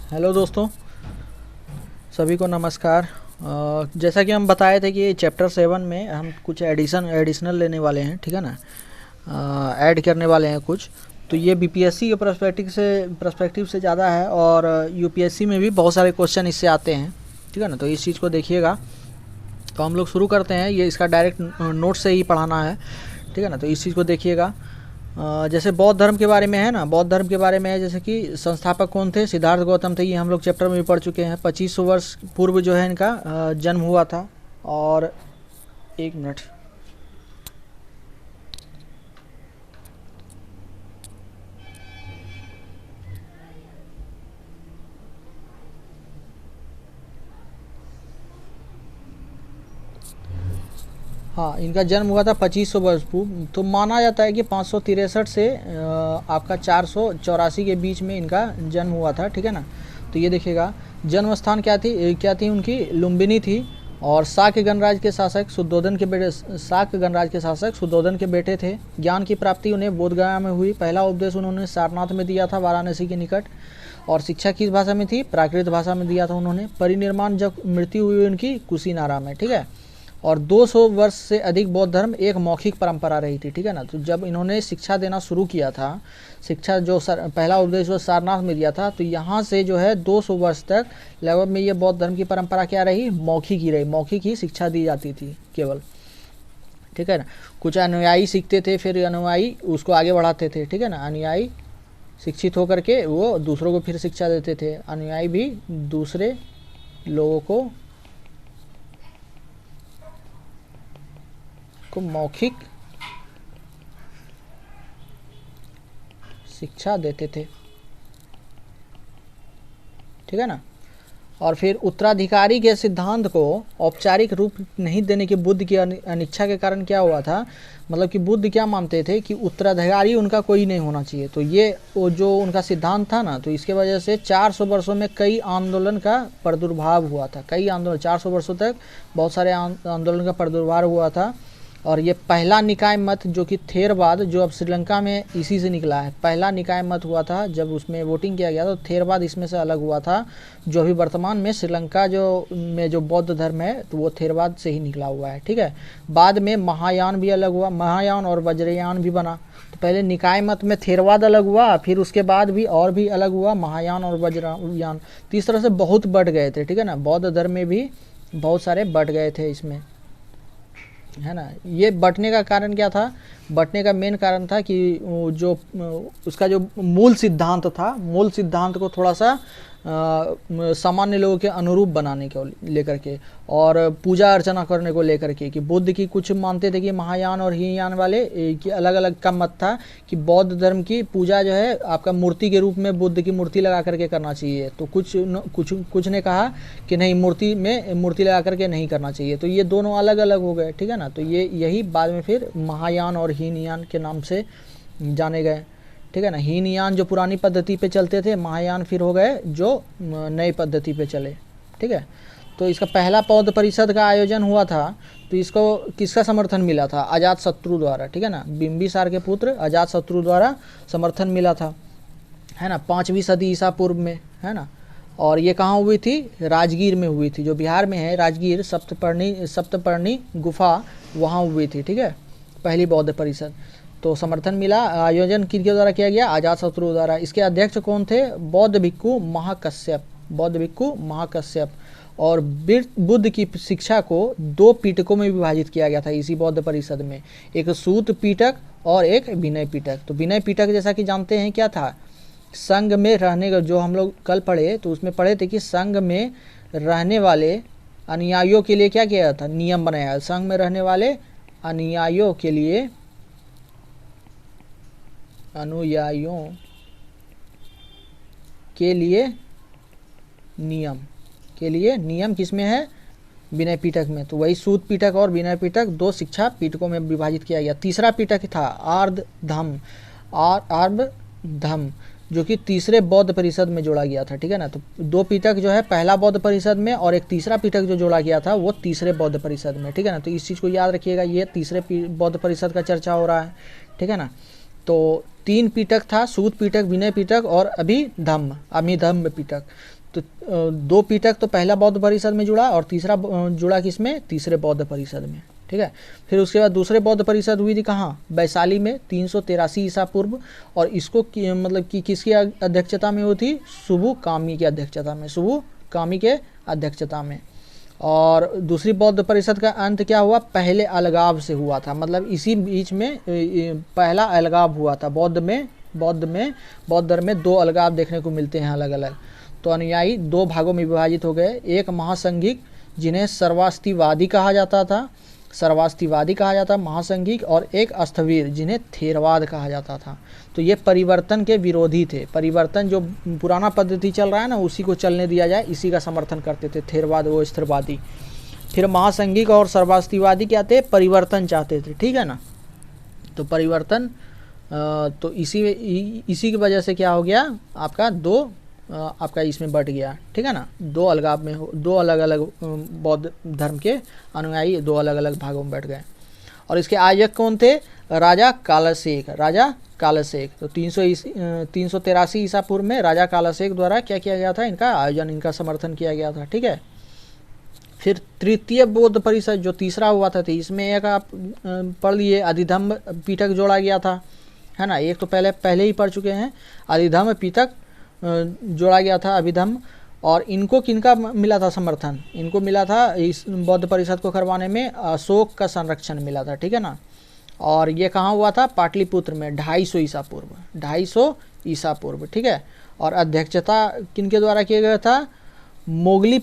Hello दोस्तों, सभी को नमस्कार। जैसा कि हम बताए थे कि चैप्टर 7 में हम कुछ एडिशनल लेने वाले हैं, ठीक है ना। ऐड करने वाले हैं कुछ। तो ये बीपीएससी के पर्सपेक्टिव से ज़्यादा है और यूपीएससी में भी बहुत सारे क्वेश्चन इससे आते हैं, ठीक है ना। तो इस चीज़ को देखिएगा। तो हम लोग शुरू करते हैं। ये इसका डायरेक्ट नोट से ही पढ़ाना है, ठीक है ना। तो इस चीज़ को देखिएगा। जैसे बौद्ध धर्म के बारे में है ना, बौद्ध धर्म के बारे में है जैसे कि संस्थापक कौन थे, सिद्धार्थ गौतम थे। ये हम लोग चैप्टर में भी पढ़ चुके हैं। 2500 वर्ष पूर्व जो है इनका जन्म हुआ था। और एक मिनट, हाँ, इनका जन्म हुआ था 2500 वर्ष पूर्व। तो माना जाता है कि 563 से आपका 484 के बीच में इनका जन्म हुआ था, ठीक है ना। तो ये देखिएगा, जन्म स्थान क्या थी उनकी, लुम्बिनी थी। और शाक्य गणराज्य के शासक शुद्धोधन के बेटे थे। ज्ञान की प्राप्ति उन्हें बोधगया में हुई। पहला उपदेश उन्होंने सारनाथ में दिया था, वाराणसी के निकट। और शिक्षा किस भाषा में थी, प्राकृत भाषा में दिया था उन्होंने। परिनिर्माण जब मृत्यु हुई उनकी कुशीनारा में, ठीक है। और 200 वर्ष से अधिक बौद्ध धर्म एक मौखिक परंपरा रही थी, ठीक है ना। तो जब इन्होंने शिक्षा देना शुरू किया था, शिक्षा जो पहला उपदेश जो सारनाथ में दिया था, तो यहाँ से जो है 200 वर्ष तक लगभग में ये बौद्ध धर्म की परंपरा क्या रही, मौखिक ही रही। मौखिक ही शिक्षा दी जाती थी केवल, ठीक है ना। कुछ अनुयायी सीखते थे, फिर अनुयायी उसको आगे बढ़ाते थे, ठीक है ना। अनुयायी शिक्षित होकर के वो दूसरों को फिर शिक्षा देते थे। अनुयायी भी दूसरे लोगों को मौखिक शिक्षा देते थे, ठीक है ना। और फिर उत्तराधिकारी के सिद्धांत को औपचारिक रूप नहीं देने की बुद्ध की अनिच्छा के कारण क्या हुआ था, मतलब कि बुद्ध क्या मानते थे कि उत्तराधिकारी उनका कोई नहीं होना चाहिए। तो ये वो जो उनका सिद्धांत था ना, तो इसके वजह से 400 वर्षों में कई आंदोलन का प्रादुर्भाव हुआ था। कई आंदोलन 400 वर्षों तक बहुत सारे आंदोलन का प्रादुर्भाव हुआ था। और ये पहला निकाय मत जो कि थेरवाद, जो अब श्रीलंका में इसी से निकला है। पहला निकाय मत हुआ था जब उसमें वोटिंग किया गया था, तो थेरवाद इसमें से अलग हुआ था। जो अभी वर्तमान में श्रीलंका जो बौद्ध धर्म है, तो वो थेरवाद से ही निकला हुआ है, ठीक है। बाद में महायान भी अलग हुआ, महायान और वज्रयान भी बना। तो पहले निकाय मत में थेरवाद अलग हुआ, फिर उसके बाद भी और भी अलग हुआ, महायान और वज्रयान। तो इस तरह से बहुत बढ़ गए थे, ठीक है ना। बौद्ध धर्म में भी बहुत सारे बढ़ गए थे इसमें, है ना। ये बंटने का कारण क्या था, बंटने का मेन कारण था कि जो उसका जो मूल सिद्धांत था, मूल सिद्धांत को थोड़ा सा सामान्य लोगों के अनुरूप बनाने को लेकर के, और पूजा अर्चना करने को लेकर के, कि बुद्ध की कुछ मानते थे कि महायान और हीनयान वाले कि अलग अलग का मत था कि बौद्ध धर्म की पूजा जो है आपका मूर्ति के रूप में बुद्ध की मूर्ति लगा करके करना चाहिए। तो कुछ ने कहा कि नहीं, मूर्ति लगा करके नहीं करना चाहिए। तो ये दोनों अलग अलग हो गए, ठीक है ना। तो ये यही बाद में फिर महायान और हीनयान के नाम से जाने गए, ठीक है ना। हीनयान जो पुरानी पद्धति पे चलते थे, महायान फिर हो गए जो नई पद्धति पे चले, ठीक है। तो इसका पहला बौद्ध परिषद का आयोजन हुआ था, तो इसको किसका समर्थन मिला था, अजातशत्रु द्वारा, ठीक है ना। बिंबिसार के पुत्र अजातशत्रु द्वारा समर्थन मिला था, है ना, 5वीं सदी ईसा पूर्व में, है ना। और ये कहाँ हुई थी, राजगीर में हुई थी, जो बिहार में है राजगीर, सप्तपर्णी गुफा, वहाँ हुई थी, ठीक है, पहली बौद्ध परिषद। तो समर्थन मिला। आयोजन किनके द्वारा किया गया, अजातशत्रु द्वारा। इसके अध्यक्ष कौन थे, बौद्ध भिक्खु महाकश्यप। और बुद्ध की शिक्षा को 2 पीटकों में विभाजित किया गया था इसी बौद्ध परिषद में, एक सूत पीटक और एक विनय पीटक। तो विनय पीटक जैसा कि जानते हैं क्या था, संघ में रहने का, जो हम लोग कल पढ़े तो उसमें पढ़े थे कि संघ में रहने वाले अनुयायियों के लिए क्या किया था, नियम बनाया। संघ में रहने वाले अनुयायियों के नियम किसमें है, विनय पीटक में। तो वही सूत पीटक और विनय पीटक 2 शिक्षा पीटकों में विभाजित किया गया। तीसरा पीटक था आर्ध धम, जो कि तीसरे बौद्ध परिषद में जोड़ा गया था, ठीक है ना। तो 2 पीटक जो है पहला बौद्ध परिषद में, और एक तीसरा पीटक जो जोड़ा गया था वो तीसरे बौद्ध परिषद में, ठीक है ना। तो इस चीज़ को याद रखिएगा, ये तीसरे बौद्ध परिषद का चर्चा हो रहा है, ठीक है ना। तो 3 पीटक था, सूत पीटक, विनय पीटक और अभिधम्म पीटक। तो 2 पीठक तो पहला बौद्ध परिषद में जुड़ा और तीसरा जुड़ा किसमें, तीसरे बौद्ध परिषद में, ठीक है। फिर उसके बाद दूसरे बौद्ध परिषद हुई थी कहाँ, वैशाली में 383 ईसा पूर्व, और इसको मतलब कि किसकी अध्यक्षता में हुई थी, सुबु कामी की अध्यक्षता में, सुबु कामी के अध्यक्षता में। और दूसरी बौद्ध परिषद का अंत क्या हुआ, पहले अलगाव से हुआ था, मतलब इसी बीच में पहला अलगाव हुआ था। बौद्ध धर्म में 2 अलगाव देखने को मिलते हैं अलग अलग। तो अनुयायी 2 भागों में विभाजित हो गए, एक महासंघिक जिन्हें सर्वास्तिवादी कहा जाता महासंघिक, और एक अस्थवीर जिन्हें थेरवाद कहा जाता था। तो ये परिवर्तन के विरोधी थे, परिवर्तन जो पुराना पद्धति चल रहा है ना उसी को चलने दिया जाए, इसी का समर्थन करते थे थेरवाद वो स्थिरवादी। फिर महासंघिक और सर्वास्तिवादी क्या थे, परिवर्तन चाहते थे, ठीक है ना। तो परिवर्तन तो इसी की वजह से क्या हो गया आपका, आपका इसमें बढ़ गया, ठीक है ना। 2 अलगाव में 2 अलग अलग बौद्ध धर्म के अनुयायी 2 अलग अलग भागों में बैठ गए। और इसके आयोजक कौन थे, राजा कालसेक। तो 383 ईसा पूर्व में राजा कालसेक द्वारा क्या किया गया था, इनका आयोजन, इनका समर्थन किया गया था, ठीक है। फिर तृतीय बौद्ध परिषद जो तीसरा हुआ था, तो इसमें एक आप पढ़ लिए, अधिधम्म पीठक जोड़ा गया था, है ना। एक तो पहले ही पढ़ चुके हैं, अधिधम्म पीठक जोड़ा गया था, अभिधम्म। और इनको किनका मिला था समर्थन, इनको मिला था इस बौद्ध परिषद को करवाने में अशोक का संरक्षण मिला था, ठीक है ना। और ये कहाँ हुआ था, पाटलिपुत्र में 250 ईसा पूर्व, ठीक है। और अध्यक्षता किनके द्वारा किया गया था, मोगली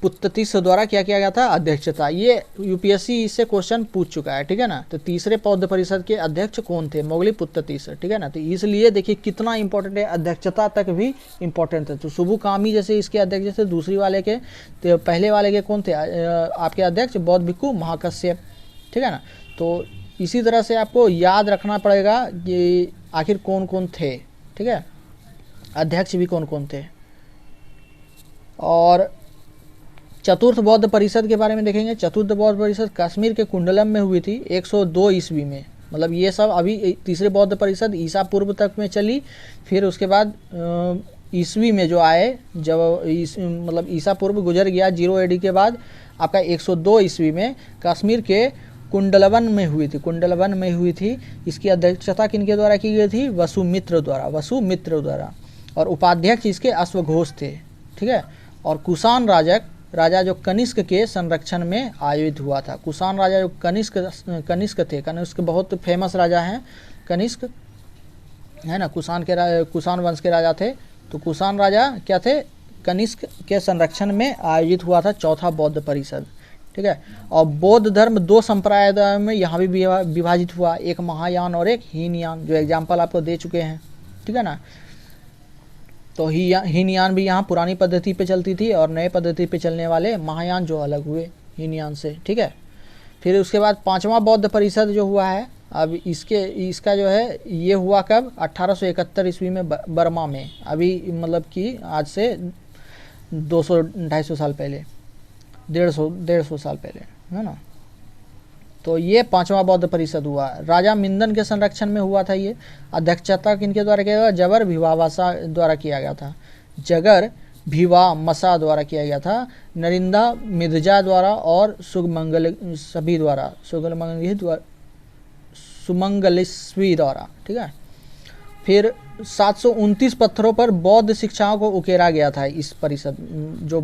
पुत्ततीस द्वारा क्या किया गया था, अध्यक्षता। ये यूपीएससी इससे क्वेश्चन पूछ चुका है, ठीक है ना। तो तीसरे बौद्ध परिषद के अध्यक्ष कौन थे, मोगली पुत्ततीस, ठीक है ना। तो इसलिए देखिए कितना इंपॉर्टेंट है, अध्यक्षता तक भी इंपॉर्टेंट है। तो सुबु कामी जैसे इसके अध्यक्ष थे, दूसरी वाले के, तो पहले वाले के कौन थे आपके अध्यक्ष, बौद्ध भिक्खु महाकश्यप, ठीक है ना। तो इसी तरह से आपको याद रखना पड़ेगा कि आखिर कौन कौन थे, ठीक है, अध्यक्ष भी कौन कौन थे। और चतुर्थ बौद्ध परिषद के बारे में देखेंगे। चतुर्थ बौद्ध परिषद कश्मीर के कुंडलम में हुई थी 102 ईस्वी में, मतलब ये सब अभी तीसरे बौद्ध परिषद ईसा पूर्व तक में चली। फिर उसके बाद ईस्वी में जो आए, जब मतलब ईसा पूर्व गुजर गया 0 AD के बाद, आपका 102 ईस्वी में कश्मीर के कुंडलवन में हुई थी। इसकी अध्यक्षता किनके द्वारा की गई थी, वसुमित्र द्वारा। और उपाध्यक्ष इसके अश्वघोष थे, ठीक है। और कुषाण राजा जो कनिष्क के संरक्षण में आयोजित हुआ था। कुषाण राजा जो कनिष्क थे, कनिष्क बहुत फेमस राजा हैं, कनिष्क है ना, कुषाण वंश के राजा थे। तो कुषाण राजा क्या थे, कनिष्क के संरक्षण में आयोजित हुआ था चौथा बौद्ध परिषद, ठीक है। और बौद्ध धर्म 2 संप्रदायों में यहाँ भी विभाजित हुआ, एक महायान और एक हीनयान, जो एग्जाम्पल आपको दे चुके हैं, ठीक है ना। तो हीनयान भी यहाँ पुरानी पद्धति पे चलती थी, और नए पद्धति पे चलने वाले महायान जो अलग हुए हीनयान से, ठीक है। फिर उसके बाद 5वां बौद्ध परिषद जो हुआ है, अब इसका जो है ये हुआ कब, 1871 ईस्वी में बर्मा में, अभी मतलब कि आज से 200-250 साल पहले, 150 साल पहले, है ना। तो ये 5वां बौद्ध परिषद हुआ, राजा मिंदन के संरक्षण में हुआ था ये। अध्यक्षता किनके द्वारा किया गया, जबर भिवामसा द्वारा किया गया था, नरिंदा मिर्जा द्वारा और सुमंगलिस्वी द्वारा, ठीक है। फिर 729 पत्थरों पर बौद्ध शिक्षाओं को उकेरा गया था। इस परिषद जो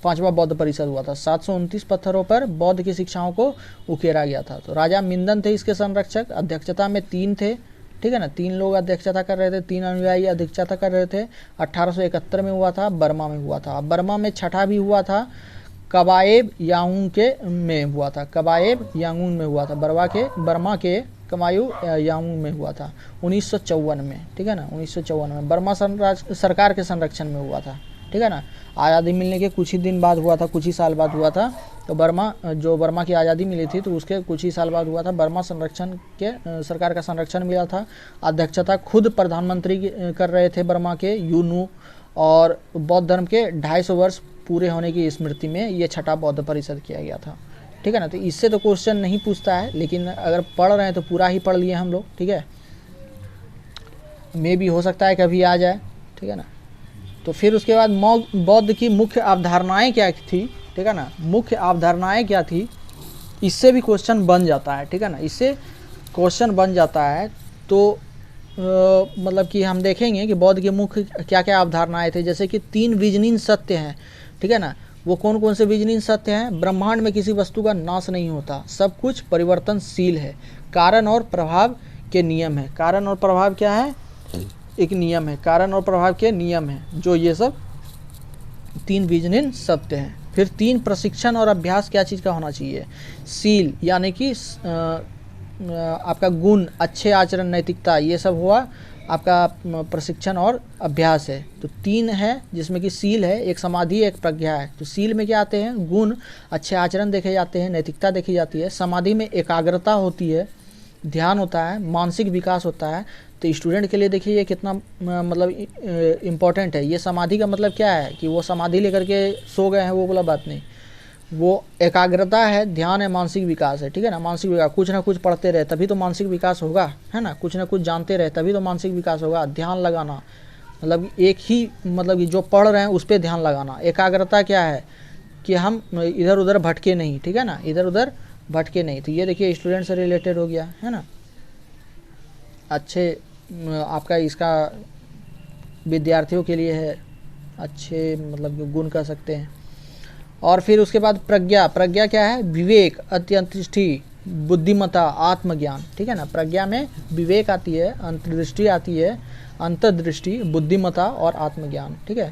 5वां बौद्ध परिषद हुआ था, 729 पत्थरों पर बौद्ध की शिक्षाओं को उकेरा गया था। तो राजा मिंदन थे इसके संरक्षक, अध्यक्षता में 3 थे, ठीक है ना, 3 लोग अध्यक्षता कर रहे थे, 3 अनुयायी अध्यक्षता कर रहे थे। 1871 में हुआ था, बर्मा में हुआ था। बर्मा में छठा भी हुआ था, कबाएब यांगून में हुआ था, बर्मा के कमायू यांगून में हुआ था 1954 में, ठीक है ना, 1954 में बर्मा सरकार के संरक्षण में हुआ था, ठीक है ना। आज़ादी मिलने के कुछ ही दिन बाद हुआ था, कुछ ही साल बाद हुआ था। तो बर्मा की आज़ादी मिली थी, तो उसके कुछ ही साल बाद हुआ था। बर्मा सरकार का संरक्षण मिला था। अध्यक्षता खुद प्रधानमंत्री कर रहे थे बर्मा के, यूनू। और बौद्ध धर्म के 250 वर्ष पूरे होने की स्मृति में ये छठा बौद्ध परिषद किया गया था, ठीक है ना। तो इससे तो क्वेश्चन नहीं पूछता है, लेकिन अगर पढ़ रहे हैं तो पूरा ही पढ़ लिए हम लोग, ठीक है। मे भी हो सकता है कभी आ जाए, ठीक है ना। तो फिर उसके बाद बौद्ध की मुख्य अवधारणाएं क्या थी, ठीक है ना, मुख्य अवधारणाएं क्या थी, इससे भी क्वेश्चन बन जाता है, ठीक है ना, इससे क्वेश्चन बन जाता है। तो मतलब कि हम देखेंगे कि बौद्ध के मुख्य क्या क्या अवधारणाएं थे, जैसे कि 3 विजनीन सत्य हैं, ठीक है ना। वो कौन कौन से विजनीन सत्य हैं? ब्रह्मांड में किसी वस्तु का नाश नहीं होता, सब कुछ परिवर्तनशील है, कारण और प्रभाव के नियम है। कारण और प्रभाव क्या है? एक नियम है, कारण और प्रभाव के नियम है, जो ये सब 3 विजनीन सत्य हैं। फिर 3 प्रशिक्षण और अभ्यास क्या चीज़ का होना चाहिए? सील यानी कि आपका गुण, अच्छे आचरण, नैतिकता, ये सब हुआ आपका प्रशिक्षण और अभ्यास है। तो 3 है, जिसमें कि सील है, एक समाधि, एक प्रज्ञा है। तो सील में क्या आते हैं? गुण, अच्छे आचरण देखे जाते हैं, नैतिकता देखी जाती है। समाधि में एकाग्रता होती है, ध्यान होता है, मानसिक विकास होता है। तो स्टूडेंट के लिए देखिए ये कितना मतलब इम्पोर्टेंट है। ये समाधि का मतलब क्या है कि वो समाधि लेकर के सो गए हैं, वो बोला बात नहीं। वो एकाग्रता है, ध्यान है, मानसिक विकास है, ठीक है ना। मानसिक विकास, कुछ ना कुछ पढ़ते रहे तभी तो मानसिक विकास होगा, है ना। कुछ ना कुछ जानते रहे तभी तो मानसिक विकास होगा। ध्यान लगाना मतलब एक ही, मतलब कि जो पढ़ रहे हैं उस पर ध्यान लगाना। एकाग्रता क्या है कि हम इधर उधर भटके नहीं, ठीक है ना, इधर उधर भटके नहीं। तो ये देखिए स्टूडेंट से रिलेटेड हो गया, है ना। अच्छे आपका इसका विद्यार्थियों के लिए है, अच्छे मतलब गुण कह सकते हैं। और फिर उसके बाद प्रज्ञा। प्रज्ञा क्या है? विवेक, अंतर्दृष्टि, बुद्धिमत्ता, आत्मज्ञान, ठीक है ना। प्रज्ञा में विवेक आती है, अंतर्दृष्टि आती है, अंतर्दृष्टि, बुद्धिमत्ता और आत्मज्ञान, ठीक है।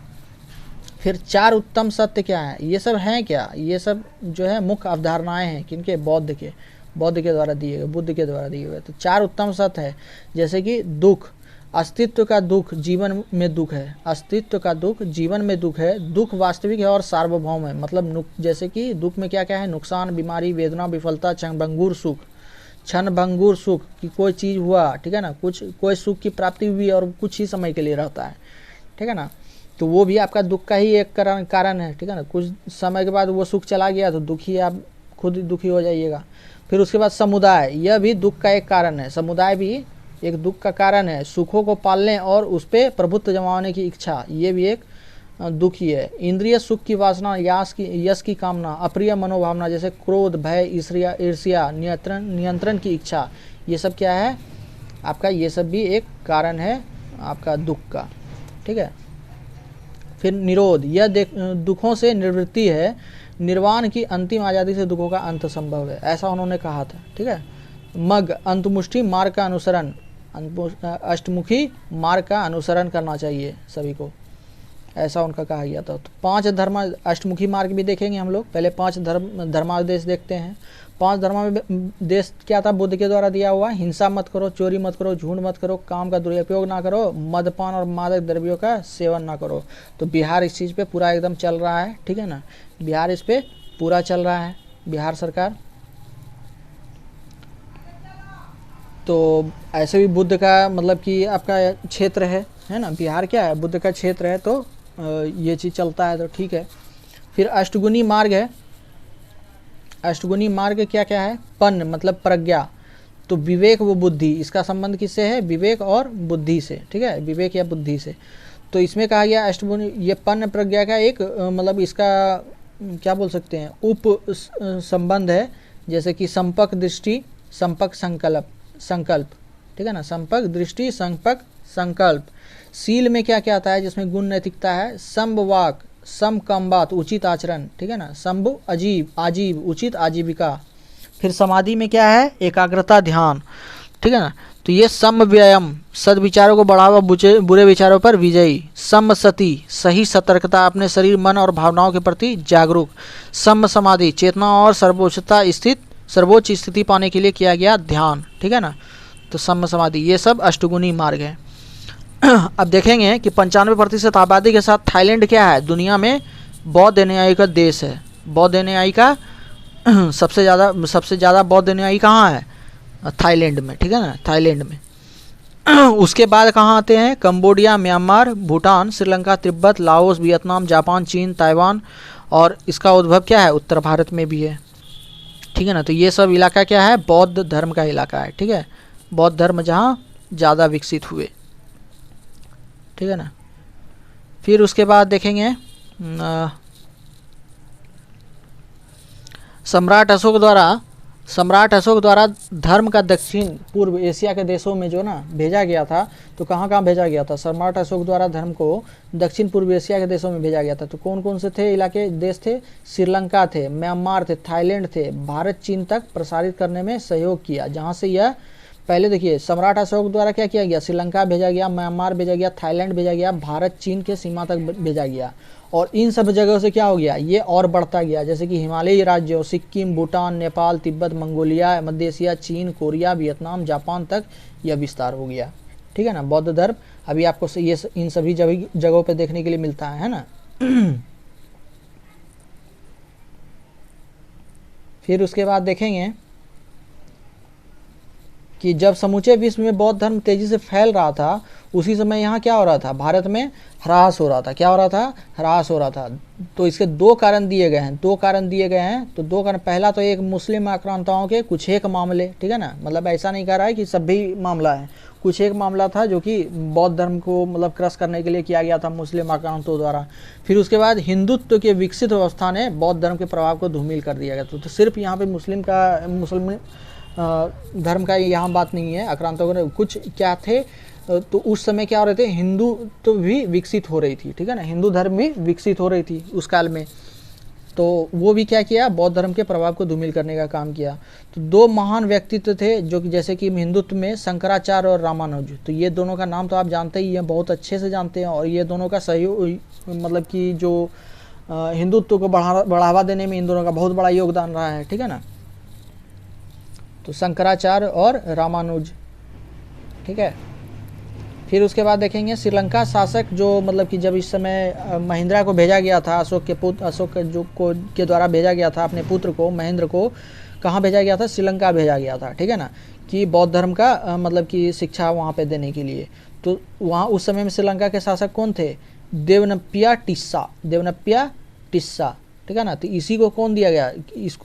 फिर 4 उत्तम सत्य क्या है? ये सब हैं क्या? ये सब जो है मुख्य अवधारणाएं हैं किनके? बौद्ध के द्वारा दिए गए, बुद्ध के द्वारा दिए गए। तो 4 उत्तम सत्य है, जैसे कि दुख, अस्तित्व का दुख, जीवन में दुख है। अस्तित्व का दुख, जीवन में दुख है। दुख वास्तविक है और सार्वभौम है, मतलब जैसे कि दुख में क्या क्या है? नुकसान, बीमारी, वेदना, विफलता, क्षणभंगुर सुख। क्षणभंगुर सुख कि कोई चीज़ हुआ, ठीक है ना, कोई सुख की प्राप्ति हुई और कुछ ही समय के लिए रहता है, ठीक है ना। तो वो भी आपका दुख का ही एक कारण है, ठीक है ना। कुछ समय के बाद वो सुख चला गया तो दुखी, आप खुद दुखी हो जाइएगा। फिर उसके बाद समुदाय, यह भी दुख का एक कारण है। समुदाय भी एक दुख का कारण है। सुखों को पालने और उस पर प्रभुत्व जमाने की इच्छा, ये भी एक दुख ही है। इंद्रिय सुख की वासना, यश की कामना, अप्रिय मनोभावना जैसे क्रोध, भय, ईर्ष्या, नियंत्रण की इच्छा, ये सब क्या है आपका? ये सब भी एक कारण है आपका दुख का, ठीक है। फिर निरोध, यह दुखों से निवृत्ति है। निर्वाण की अंतिम आज़ादी से दुखों का अंत संभव है, ऐसा उन्होंने कहा था, ठीक है। मग, अंतमुष्टि मार्ग का अनुसरण, अष्टमुखी मार्ग का अनुसरण करना चाहिए सभी को, ऐसा उनका कहा गया था। तो 5 धर्म, अष्टमुखी मार्ग भी देखेंगे हम लोग। पहले 5 धर्मादेश देखते हैं। 5 धर्मादेश क्या था बुद्ध के द्वारा दिया हुआ? हिंसा मत करो, चोरी मत करो, झूठ मत करो, काम का दुरुपयोग ना करो, मदपान और मादक द्रव्यों का सेवन ना करो। तो बिहार इस चीज़ पे पूरा एकदम चल रहा है, ठीक है ना। बिहार इस पे पूरा चल रहा है, बिहार सरकार। तो ऐसे भी बुद्ध का मतलब कि आपका क्षेत्र है ना, बिहार क्या है? बुद्ध का क्षेत्र है, तो ये चीज़ चलता है, तो ठीक है। फिर अष्टगुणी मार्ग है। अष्टगुणी मार्ग क्या क्या है? पन्न मतलब प्रज्ञा, तो विवेक व बुद्धि, इसका संबंध किससे है? विवेक और बुद्धि से, ठीक है, विवेक या बुद्धि से। तो इसमें कहा गया अष्टगुणी, ये पन्न प्रज्ञा का एक मतलब इसका क्या बोल सकते हैं, उप संबंध है। जैसे कि संपर्क दृष्टि, संपर्क संकल्प, ठीक है ना, संपर्क दृष्टि, संपर्क संकल्प। सील में क्या क्या आता है? जिसमें गुण, नैतिकता है। संभ वाक, सम कम बात, उचित आचरण, ठीक है ना। संभ आजीव, उचित आजीविका। फिर समाधि में क्या है? एकाग्रता, ध्यान, ठीक है ना। तो ये सम व्ययम, सद्विचारों को बढ़ावा, बुरे विचारों पर विजयी। सम सती, सही सतर्कता, अपने शरीर, मन और भावनाओं के प्रति जागरूक। सम समाधि, चेतना और सर्वोच्च स्थिति पाने के लिए किया गया ध्यान, ठीक है ना। तो सम समाधि, ये सब अष्टगुणी मार्ग है। अब देखेंगे कि 95% आबादी के साथ थाईलैंड क्या है? दुनिया में बौद्ध अनुयायी का देश है। बौद्ध अनुयायी का सबसे ज़्यादा बौद्ध अनुयायी कहाँ है? थाईलैंड में, ठीक है ना, थाईलैंड में। उसके बाद कहाँ आते हैं? Cambodia, Myanmar, Bhutan, Sri Lanka, Tibet, Laos, Vietnam, Japan, चीन, ताइवान, और इसका उद्भव क्या है? उत्तर भारत में भी है, ठीक है ना। तो ये सब इलाका क्या है? बौद्ध धर्म का इलाका है, ठीक है। बौद्ध धर्म जहाँ ज़्यादा विकसित हुए, ठीक है ना। फिर उसके बाद देखेंगे सम्राट अशोक द्वारा धर्म का दक्षिण पूर्व एशिया के देशों में जो ना भेजा गया था, तो कहाँ कहाँ भेजा गया था? सम्राट अशोक द्वारा धर्म को दक्षिण पूर्व एशिया के देशों में भेजा गया था। तो कौन कौन से थे इलाके, देश थे? श्रीलंका थे, म्यांमार थे, थाईलैंड थे। भारत चीन तक प्रसारित करने में सहयोग किया, जहाँ से यह पहले देखिए सम्राट अशोक द्वारा क्या किया गया? श्रीलंका भेजा गया, म्यांमार भेजा गया, थाईलैंड भेजा गया, भारत चीन के सीमा तक भेजा गया। और इन सब जगहों से क्या हो गया? ये और बढ़ता गया, जैसे कि हिमालयी राज्यों सिक्किम, भूटान, नेपाल, तिब्बत, मंगोलिया, मध्य एशिया, चीन, कोरिया, वियतनाम, जापान तक यह विस्तार हो गया। ठीक है ना। बौद्ध धर्म अभी आपको ये इन सभी जगहों पे देखने के लिए मिलता है ना। फिर उसके बाद देखेंगे कि जब समूचे विश्व में बौद्ध धर्म तेजी से फैल रहा था, उसी समय यहाँ क्या हो रहा था? भारत में ह्रास हो रहा था। क्या हो रहा था? ह्रास हो रहा था। तो इसके दो कारण दिए गए हैं, तो दो कारण, पहला तो एक मुस्लिम आक्रांताओं के कुछ एक मामले, ठीक है ना, मतलब ऐसा नहीं कह रहा है कि सभी मामला है, कुछ एक मामला था जो कि बौद्ध धर्म को मतलब क्रश करने के लिए किया गया था मुस्लिम आक्रांतों द्वारा। फिर उसके बाद हिंदुत्व के विकसित अवस्था ने बौद्ध धर्म के प्रभाव को धूमिल कर दिया गया। तो सिर्फ यहाँ पे मुस्लिम धर्म का यहाँ बात नहीं है, आक्रांतों को कुछ क्या थे, तो उस समय क्या हो रहे थे? हिंदू तो भी विकसित हो रही थी, ठीक है ना, हिंदू धर्म भी विकसित हो रही थी उस काल में। तो वो भी क्या किया? बौद्ध धर्म के प्रभाव को धूमिल करने का काम किया। तो दो महान व्यक्तित्व थे जो कि जैसे कि हिंदुत्व में शंकराचार्य और रामानुज, तो ये दोनों का नाम तो आप जानते ही हैं, बहुत अच्छे से जानते हैं। और ये दोनों का सहयोग, मतलब कि जो हिंदुत्व को बढ़ावा देने में इन दोनों का बहुत बड़ा योगदान रहा है, ठीक है ना। तो शंकराचार्य और रामानुज, ठीक है। फिर उसके बाद देखेंगे श्रीलंका शासक जो मतलब कि जब इस समय महिंद्रा को भेजा गया था, अशोक के द्वारा भेजा गया था अपने पुत्र को, महेंद्र को कहाँ भेजा गया था? श्रीलंका भेजा गया था, ठीक है ना, कि बौद्ध धर्म का मतलब कि शिक्षा वहाँ पे देने के लिए। तो वहाँ उस समय में श्रीलंका के शासक कौन थे? देवनप्पिया टिस्सा, ठीक है ना। तो इसी को कौन दिया गया?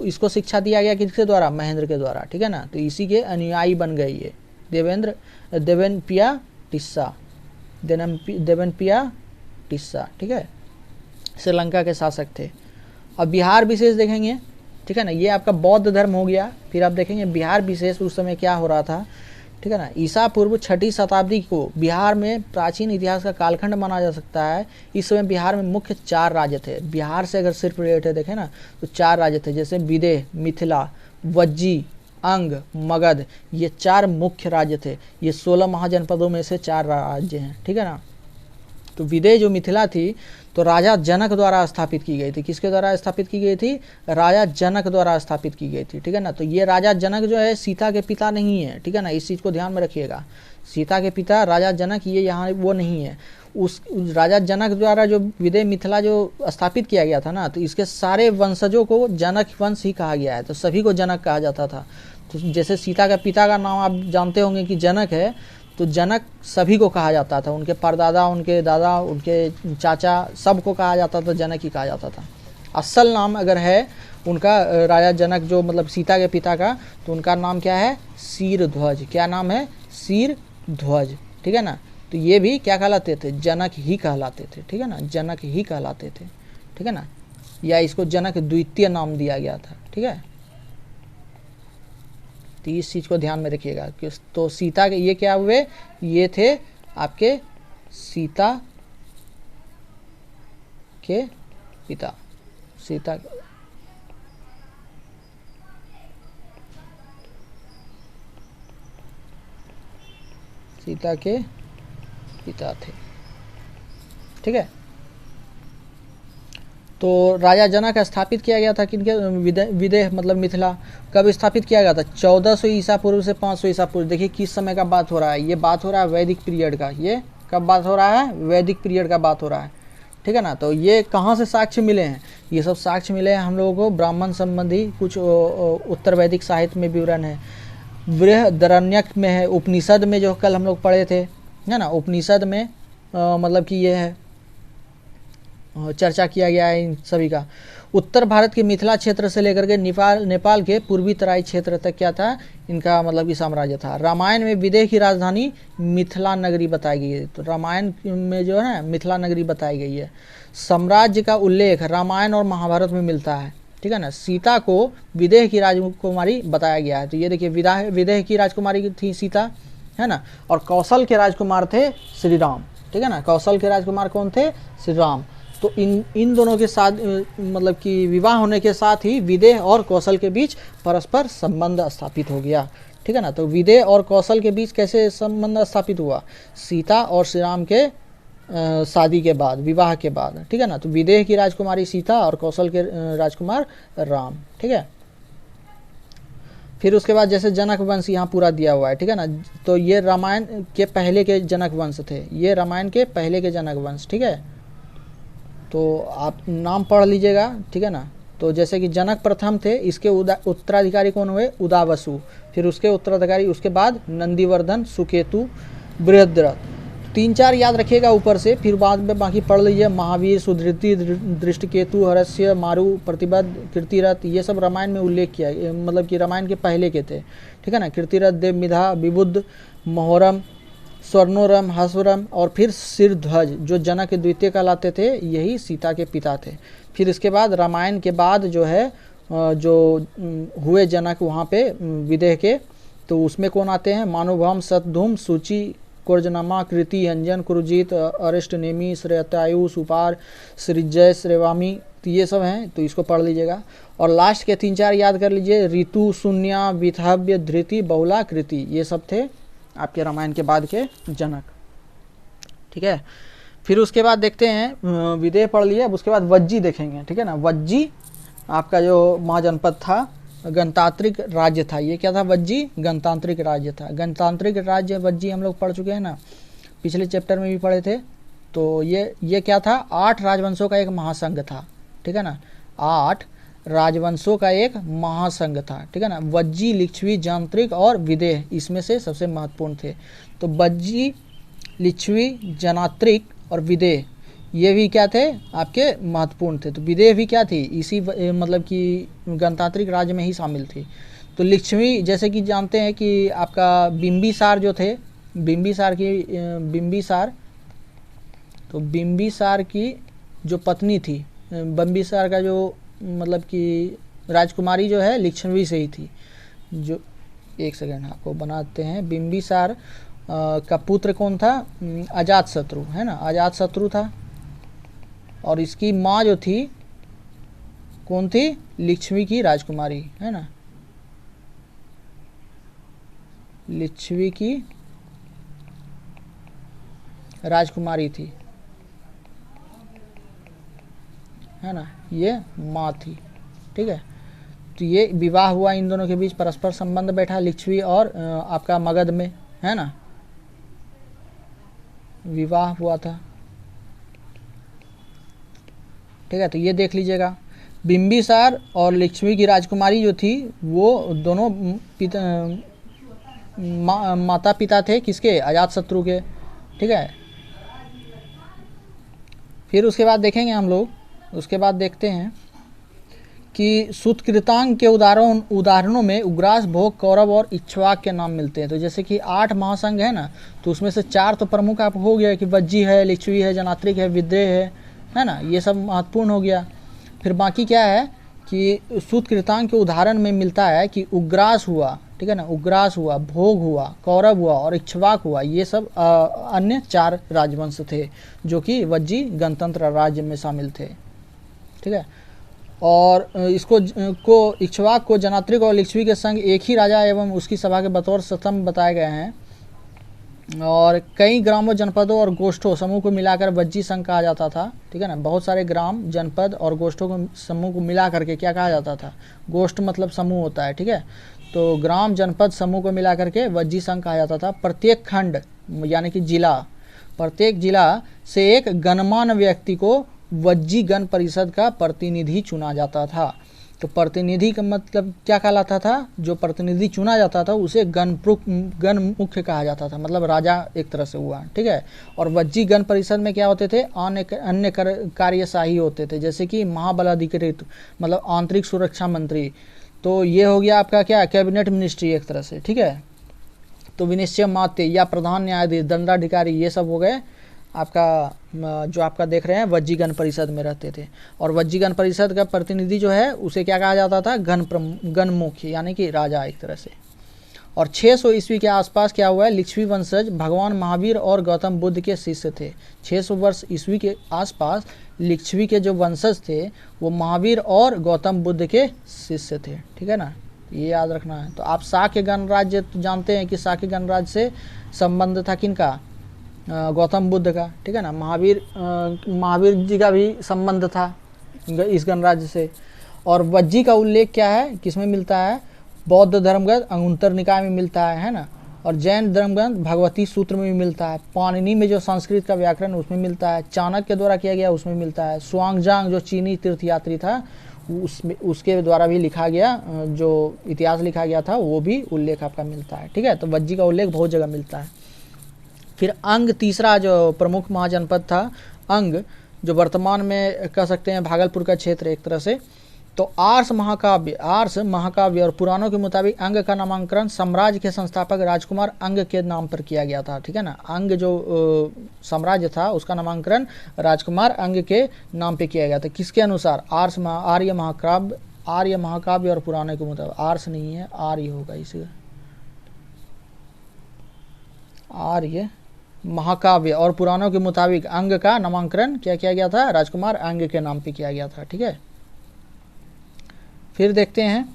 इसको शिक्षा दिया गया किसके द्वारा? महेंद्र के द्वारा, ठीक है ना। तो इसी के अनुयायी बन गए ये देवनप्पिया टिस्सा, ठीक है, श्रीलंका के शासक थे। अब बिहार विशेष देखेंगे, ठीक है ना, ये आपका बौद्ध धर्म हो गया। फिर आप देखेंगे बिहार विशेष उस समय क्या हो रहा था, ठीक है ना। ईसा पूर्व 6वीं शताब्दी को बिहार में प्राचीन इतिहास का कालखंड माना जा सकता है। इस समय बिहार में मुख्य 4 राज्य थे। बिहार से अगर सिर्फ रिलेटेड देखें ना तो 4 राज्य थे, जैसे विदेह, मिथिला, वज्जी, अंग, मगध, ये 4 मुख्य राज्य थे। ये 16 महाजनपदों में से 4 राज्य हैं, ठीक है ना। तो विदेह जो मिथिला थी तो राजा जनक द्वारा स्थापित की गई थी। किसके द्वारा स्थापित की गई थी? राजा जनक द्वारा स्थापित की गई थी, ठीक है ना। तो ये राजा जनक जो है सीता के पिता नहीं है, ठीक है ना, इस चीज़ को ध्यान में रखिएगा। सीता के पिता राजा जनक ये यहाँ वो नहीं है। उस राजा जनक द्वारा जो विदेह मिथिला जो स्थापित किया गया था ना, तो इसके सारे वंशजों को जनक वंश ही कहा गया है, तो सभी को जनक कहा जाता था। तो जैसे सीता का पिता का नाम आप जानते होंगे कि जनक है, तो जनक सभी को कहा जाता था, उनके परदादा, उनके दादा, उनके चाचा, सबको कहा जाता था, जनक ही कहा जाता था। असल नाम अगर है उनका राजा जनक जो मतलब सीता के पिता का, तो उनका नाम क्या है? शीरध्वज। क्या नाम है? शीरध्वज, ठीक है ना। तो ये भी क्या कहलाते थे? जनक ही कहलाते थे, ठीक है ना, जनक ही कहलाते थे, ठीक है ना, या इसको जनक द्वितीय नाम दिया गया था, ठीक है। तो इस चीज़ को ध्यान में रखिएगा। तो सीता के ये क्या हुए? ये थे आपके सीता के पिता, सीता के पिता थे, ठीक है। तो राजा जनक स्थापित किया गया था किनके? विदेह मतलब मिथिला। कब स्थापित किया गया था? 1400 ईसा पूर्व से 500 ईसा पूर्व। देखिए किस समय का बात हो रहा है, ये बात हो रहा है वैदिक पीरियड का। ये कब बात हो रहा है? वैदिक पीरियड का बात हो रहा है, ठीक है ना। तो ये कहाँ से साक्ष्य मिले हैं? ये सब साक्ष्य मिले हैं हम लोगों को ब्राह्मण संबंधी कुछ उत्तर वैदिक साहित्य में विवरण है, बृहदारण्यक में है, उपनिषद में जो कल हम लोग पढ़े थे, है ना, उपनिषद में मतलब कि ये है चर्चा किया गया है इन सभी का। उत्तर भारत के मिथिला क्षेत्र से लेकर के नेपाल के पूर्वी तराई क्षेत्र तक क्या था, इनका मतलब कि साम्राज्य था। रामायण में विदेह की राजधानी मिथिला नगरी बताई गई है। तो रामायण में जो है मिथिला नगरी बताई गई है। साम्राज्य का उल्लेख रामायण और महाभारत में मिलता है, ठीक है ना। सीता को विदेह की राजकुमारी बताया गया है। तो ये देखिए विदेह की राजकुमारी थी सीता, है ना। और कौशल के राजकुमार थे श्री राम, ठीक है ना। कौशल के राजकुमार कौन थे, श्री राम। तो इन दोनों के साथ मतलब कि विवाह होने के साथ ही विदेह और कौशल के बीच परस्पर संबंध स्थापित हो गया, ठीक है ना। तो विदेह और कौशल के बीच कैसे संबंध स्थापित हुआ, सीता और श्री राम के शादी के बाद, विवाह के बाद, ठीक है ना। तो विदेह की राजकुमारी सीता और कौशल के राजकुमार राम, ठीक है। फिर उसके बाद जैसे जनक वंश यहाँ पूरा दिया हुआ है, ठीक है ना। तो ये रामायण के पहले के जनक वंश थे, ये रामायण के पहले के जनक वंश, ठीक है। तो आप नाम पढ़ लीजिएगा, ठीक है ना। तो जैसे कि जनक प्रथम थे, इसके उत्तराधिकारी कौन हुए, उदावसु। फिर उसके उत्तराधिकारी उसके बाद नंदीवर्धन, सुकेतु, बृहद्रथ। 3-4 याद रखिएगा ऊपर से, फिर बाद में बाकी पढ़ लीजिए। महावीर, सुधृति, दृष्टिकेतु, हरस्य, मारु, प्रतिबद्ध, कीर्तिरथ, ये सब रामायण में उल्लेख किया, मतलब कि रामायण के पहले के थे, ठीक है ना। कीर्तिरथ, देवमिधा, विबुद्ध, मोहरम, स्वर्णोरम, हस्वरम और फिर सिरध्वज जो जनक के द्वितीय कहलाते थे, यही सीता के पिता थे। फिर इसके बाद रामायण के बाद जो है जो हुए जनक वहाँ पे विदेह के, तो उसमें कौन आते हैं, मानुभम, सतधूम, सूची, कुर्जनमा, कृति, अंजन, कुरुजीत, अरिष्ट, नेमी, श्रेतायु, सुपार, सृजय, श्रेवामी, तो ये सब हैं। तो इसको पढ़ लीजिएगा। और लास्ट के 3-4 याद कर लीजिए, ऋतु, शून्या, विथव्य, धृति, बहुला, कृति, ये सब थे आपके रामायण के बाद के जनक, ठीक है। फिर उसके बाद देखते हैं, विदेह पढ़ लिए, अब उसके बाद वज्जी देखेंगे, ठीक है ना। वज्जी आपका जो महाजनपद था, गणतांत्रिक राज्य था। ये क्या था, वज्जी गणतांत्रिक राज्य था। गणतांत्रिक राज्य वज्जी हम लोग पढ़ चुके हैं ना, पिछले चैप्टर में भी पढ़े थे। तो ये क्या था, 8 राजवंशों का एक महासंघ था, ठीक है ना। 8 राजवंशों का एक महासंघ था, ठीक है ना। वज्जी, लिच्छवी, जांत्रिक और विदेह इसमें से सबसे महत्वपूर्ण थे। तो वज्जी, लिच्छवी, जनात्रिक और विदेह ये भी क्या थे, आपके महत्वपूर्ण थे। तो विदेह भी क्या थी, इसी मतलब कि गणतांत्रिक राज्य में ही शामिल थी। तो लिच्छवी जैसे कि जानते हैं कि आपका बिंबिसार जो थे, बिंबिसार तो बिंबिसार की जो पत्नी थी, बिंबिसार का जो मतलब कि राजकुमारी जो है लिच्छवी से ही थी। जो एक सेकंड आपको बनाते हैं, बिंबिसार का पुत्र कौन था, अजातशत्रु, है ना, अजातशत्रु था। और इसकी माँ जो थी कौन थी, लिच्छवी की राजकुमारी, है ना, लिच्छवी की राजकुमारी थी, है ना, ये माँ थी, ठीक है। तो ये विवाह हुआ इन दोनों के बीच, परस्पर संबंध बैठा लिच्छवी और आपका मगध में, है ना, विवाह हुआ था, ठीक है। तो ये देख लीजिएगा, बिंबिसार और लिच्छवी की राजकुमारी जो थी वो दोनों माता पिता थे किसके, अजातशत्रु के, ठीक है। फिर उसके बाद देखेंगे हम लोग, उसके बाद देखते हैं कि सूतकृतांग के उदाहरणों में उग्रास, भोग, कौरव और इक्ष्वाक के नाम मिलते हैं। तो जैसे कि 8 महासंघ है ना, तो उसमें से 4 तो प्रमुख आप हो गया कि वज्जी है, लिच्छवी है, जनात्रिक है, विदेह है ना, ये सब महत्वपूर्ण हो गया। फिर बाकी क्या है कि सूतकृतांग के उदाहरण में मिलता है कि उग्रास हुआ, ठीक है ना, उग्रास हुआ, भोग हुआ, कौरव हुआ और इक्ष्वाक हुआ, ये सब अन्य 4 राजवंश थे जो कि वज्जी गणतंत्र राज्य में शामिल थे, ठीक है। और इसको इक्ष्वाक को जनात्रिक और लिच्छवी के संग एक ही राजा एवं उसकी सभा के बतौर स्तंभ बताए गए हैं। और कई ग्रामों, जनपदों और गोष्ठों समूह को मिलाकर वज्जी संघ कहा जाता था, ठीक है ना। बहुत सारे ग्राम, जनपद और गोष्ठों को समूह को मिला करके क्या कहा जाता था, गोष्ठ मतलब समूह होता है, ठीक है। तो ग्राम, जनपद, समूह को मिला करके वज्जी संघ कहा जाता था। प्रत्येक खंड यानी कि जिला, प्रत्येक जिला से एक गणमान्य व्यक्ति को वज्जी गण परिषद का प्रतिनिधि चुना जाता था। तो प्रतिनिधि का मतलब क्या कहलाता था, जो प्रतिनिधि चुना जाता था उसे गण मुख्य कहा जाता था, मतलब राजा एक तरह से हुआ, ठीक है। और वज्जी गण परिषद में क्या होते थे, अन्य कार्यशाही होते थे, जैसे कि महाबल अधिकृत मतलब आंतरिक सुरक्षा मंत्री, तो ये हो गया आपका क्या, कैबिनेट मिनिस्ट्री एक तरह से, ठीक है। तो विनिश्चय मात्य या प्रधान न्यायाधीश, दंडाधिकारी, ये सब हो गए आपका जो आपका देख रहे हैं वज्जीगण परिषद में रहते थे। और वज्जीगण परिषद का प्रतिनिधि जो है उसे क्या कहा जाता था, गण मुख्य यानी कि राजा एक तरह से। और 600 ईस्वी के आसपास क्या हुआ है, लिच्छवी वंशज भगवान महावीर और गौतम बुद्ध के शिष्य थे। 600 वर्ष ईस्वी के आसपास लिच्छवी के जो वंशज थे वो महावीर और गौतम बुद्ध के शिष्य थे, ठीक है ना, ये याद रखना है। तो आप शाक्य गणराज्य तो जानते हैं कि शाक्य गणराज्य से संबंध था किनका, गौतम बुद्ध का, ठीक है ना। महावीर जी का भी संबंध था इस गणराज्य से। और वज्जी का उल्लेख क्या है, किसमें मिलता है, बौद्ध धर्मग्रंथ अंगुत्तर निकाय में मिलता है ना। और जैन धर्मग्रंथ भगवती सूत्र में भी मिलता है। पाणिनि में जो संस्कृत का व्याकरण उसमें मिलता है। चाणक्य द्वारा किया गया उसमें मिलता है। सुआंगजांग जो चीनी तीर्थयात्री था उसके द्वारा भी लिखा गया, जो इतिहास लिखा गया था वो भी उल्लेख आपका मिलता है, ठीक है। तो वज्जी का उल्लेख बहुत जगह मिलता है। फिर अंग तीसरा जो प्रमुख महाजनपद था, अंग जो वर्तमान में कह सकते हैं भागलपुर का क्षेत्र एक तरह से। तो आर्ष महाकाव्य और पुराणों के मुताबिक अंग का नामांकन साम्राज्य के संस्थापक राजकुमार अंग के नाम पर किया गया था, ठीक है ना। अंग जो साम्राज्य था उसका नामांकन राजकुमार अंग के नाम पे किया गया था। किसके अनुसार, आर्य महाकाव्य और पुराणों के मुताबिक। आर्ष नहीं है, आर्य होगा इसे, आर्य महाकाव्य और पुराणों के मुताबिक अंग का नामांकन क्या किया गया था, राजकुमार अंग के नाम पे किया गया था, ठीक है। फिर देखते हैं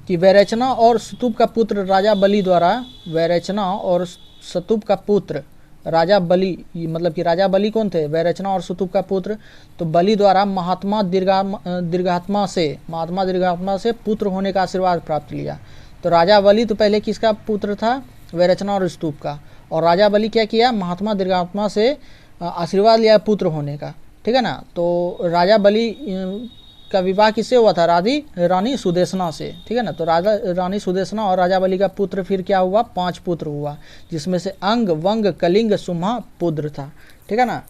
कि वैरचना और स्तूप का पुत्र राजा बलि द्वारा, वैरचना और स्तूप का पुत्र राजा बलि, मतलब कि राजा बलि कौन थे, वैरचना और स्तूप का पुत्र। तो बलि द्वारा महात्मा दीर्घात्मा से पुत्र होने का आशीर्वाद प्राप्त लिया। तो राजा बलि तो पहले किसका पुत्र था, वैरचना और स्तूप का। और राजा बलि क्या किया, महात्मा दीर्घात्मा से आशीर्वाद लिया पुत्र होने का, ठीक है ना। तो राजा बलि का विवाह किससे हुआ था, रानी सुदेशना से, ठीक है ना। तो रानी सुदेशना और राजा बलि का पुत्र फिर क्या हुआ, 5 पुत्र हुआ, जिसमें से अंग, वंग, कलिंग, सुम्हा पुत्र था, ठीक है ना।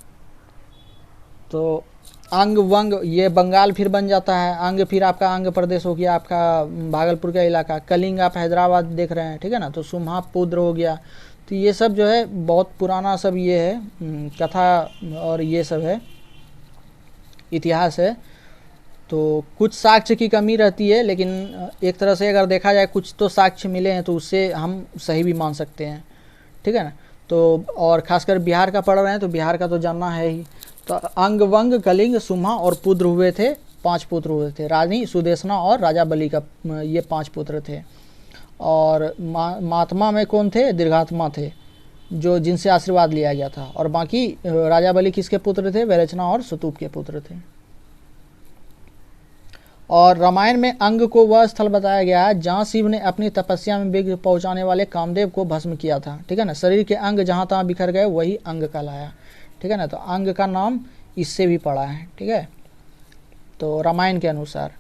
तो अंग वंग ये बंगाल फिर बन जाता है, अंग फिर आपका अंग प्रदेश हो गया आपका भागलपुर का इलाका, कलिंग आप हैदराबाद देख रहे हैं, ठीक है ना। तो सुम्हा पुत्र हो गया। तो ये सब जो है बहुत पुराना सब ये है कथा और ये सब है इतिहास है। तो कुछ साक्ष्य की कमी रहती है, लेकिन एक तरह से अगर देखा जाए कुछ तो साक्ष्य मिले हैं तो उससे हम सही भी मान सकते हैं, ठीक है ना। तो और खासकर बिहार का पढ़ रहे हैं तो बिहार का तो जानना है ही। तो अंग वंग कलिंग सुम्हा और पुत्र हुए थे, 5 पुत्र हुए थे, रानी सुदेशना और राजा बलि का ये 5 पुत्र थे। और महात्मा में कौन थे, दीर्घात्मा थे, जो जिनसे आशीर्वाद लिया गया था। और बाकी राजा बलि किसके पुत्र थे, वैरचना और स्तूप के पुत्र थे। और रामायण में अंग को वह स्थल बताया गया है जहाँ शिव ने अपनी तपस्या में विघ्न पहुँचाने वाले कामदेव को भस्म किया था, ठीक है ना। शरीर के अंग जहाँ तहाँ बिखर गए वही अंग कहलाया, ठीक है ना। तो अंग का नाम इससे भी पड़ा है, ठीक है, तो रामायण के अनुसार।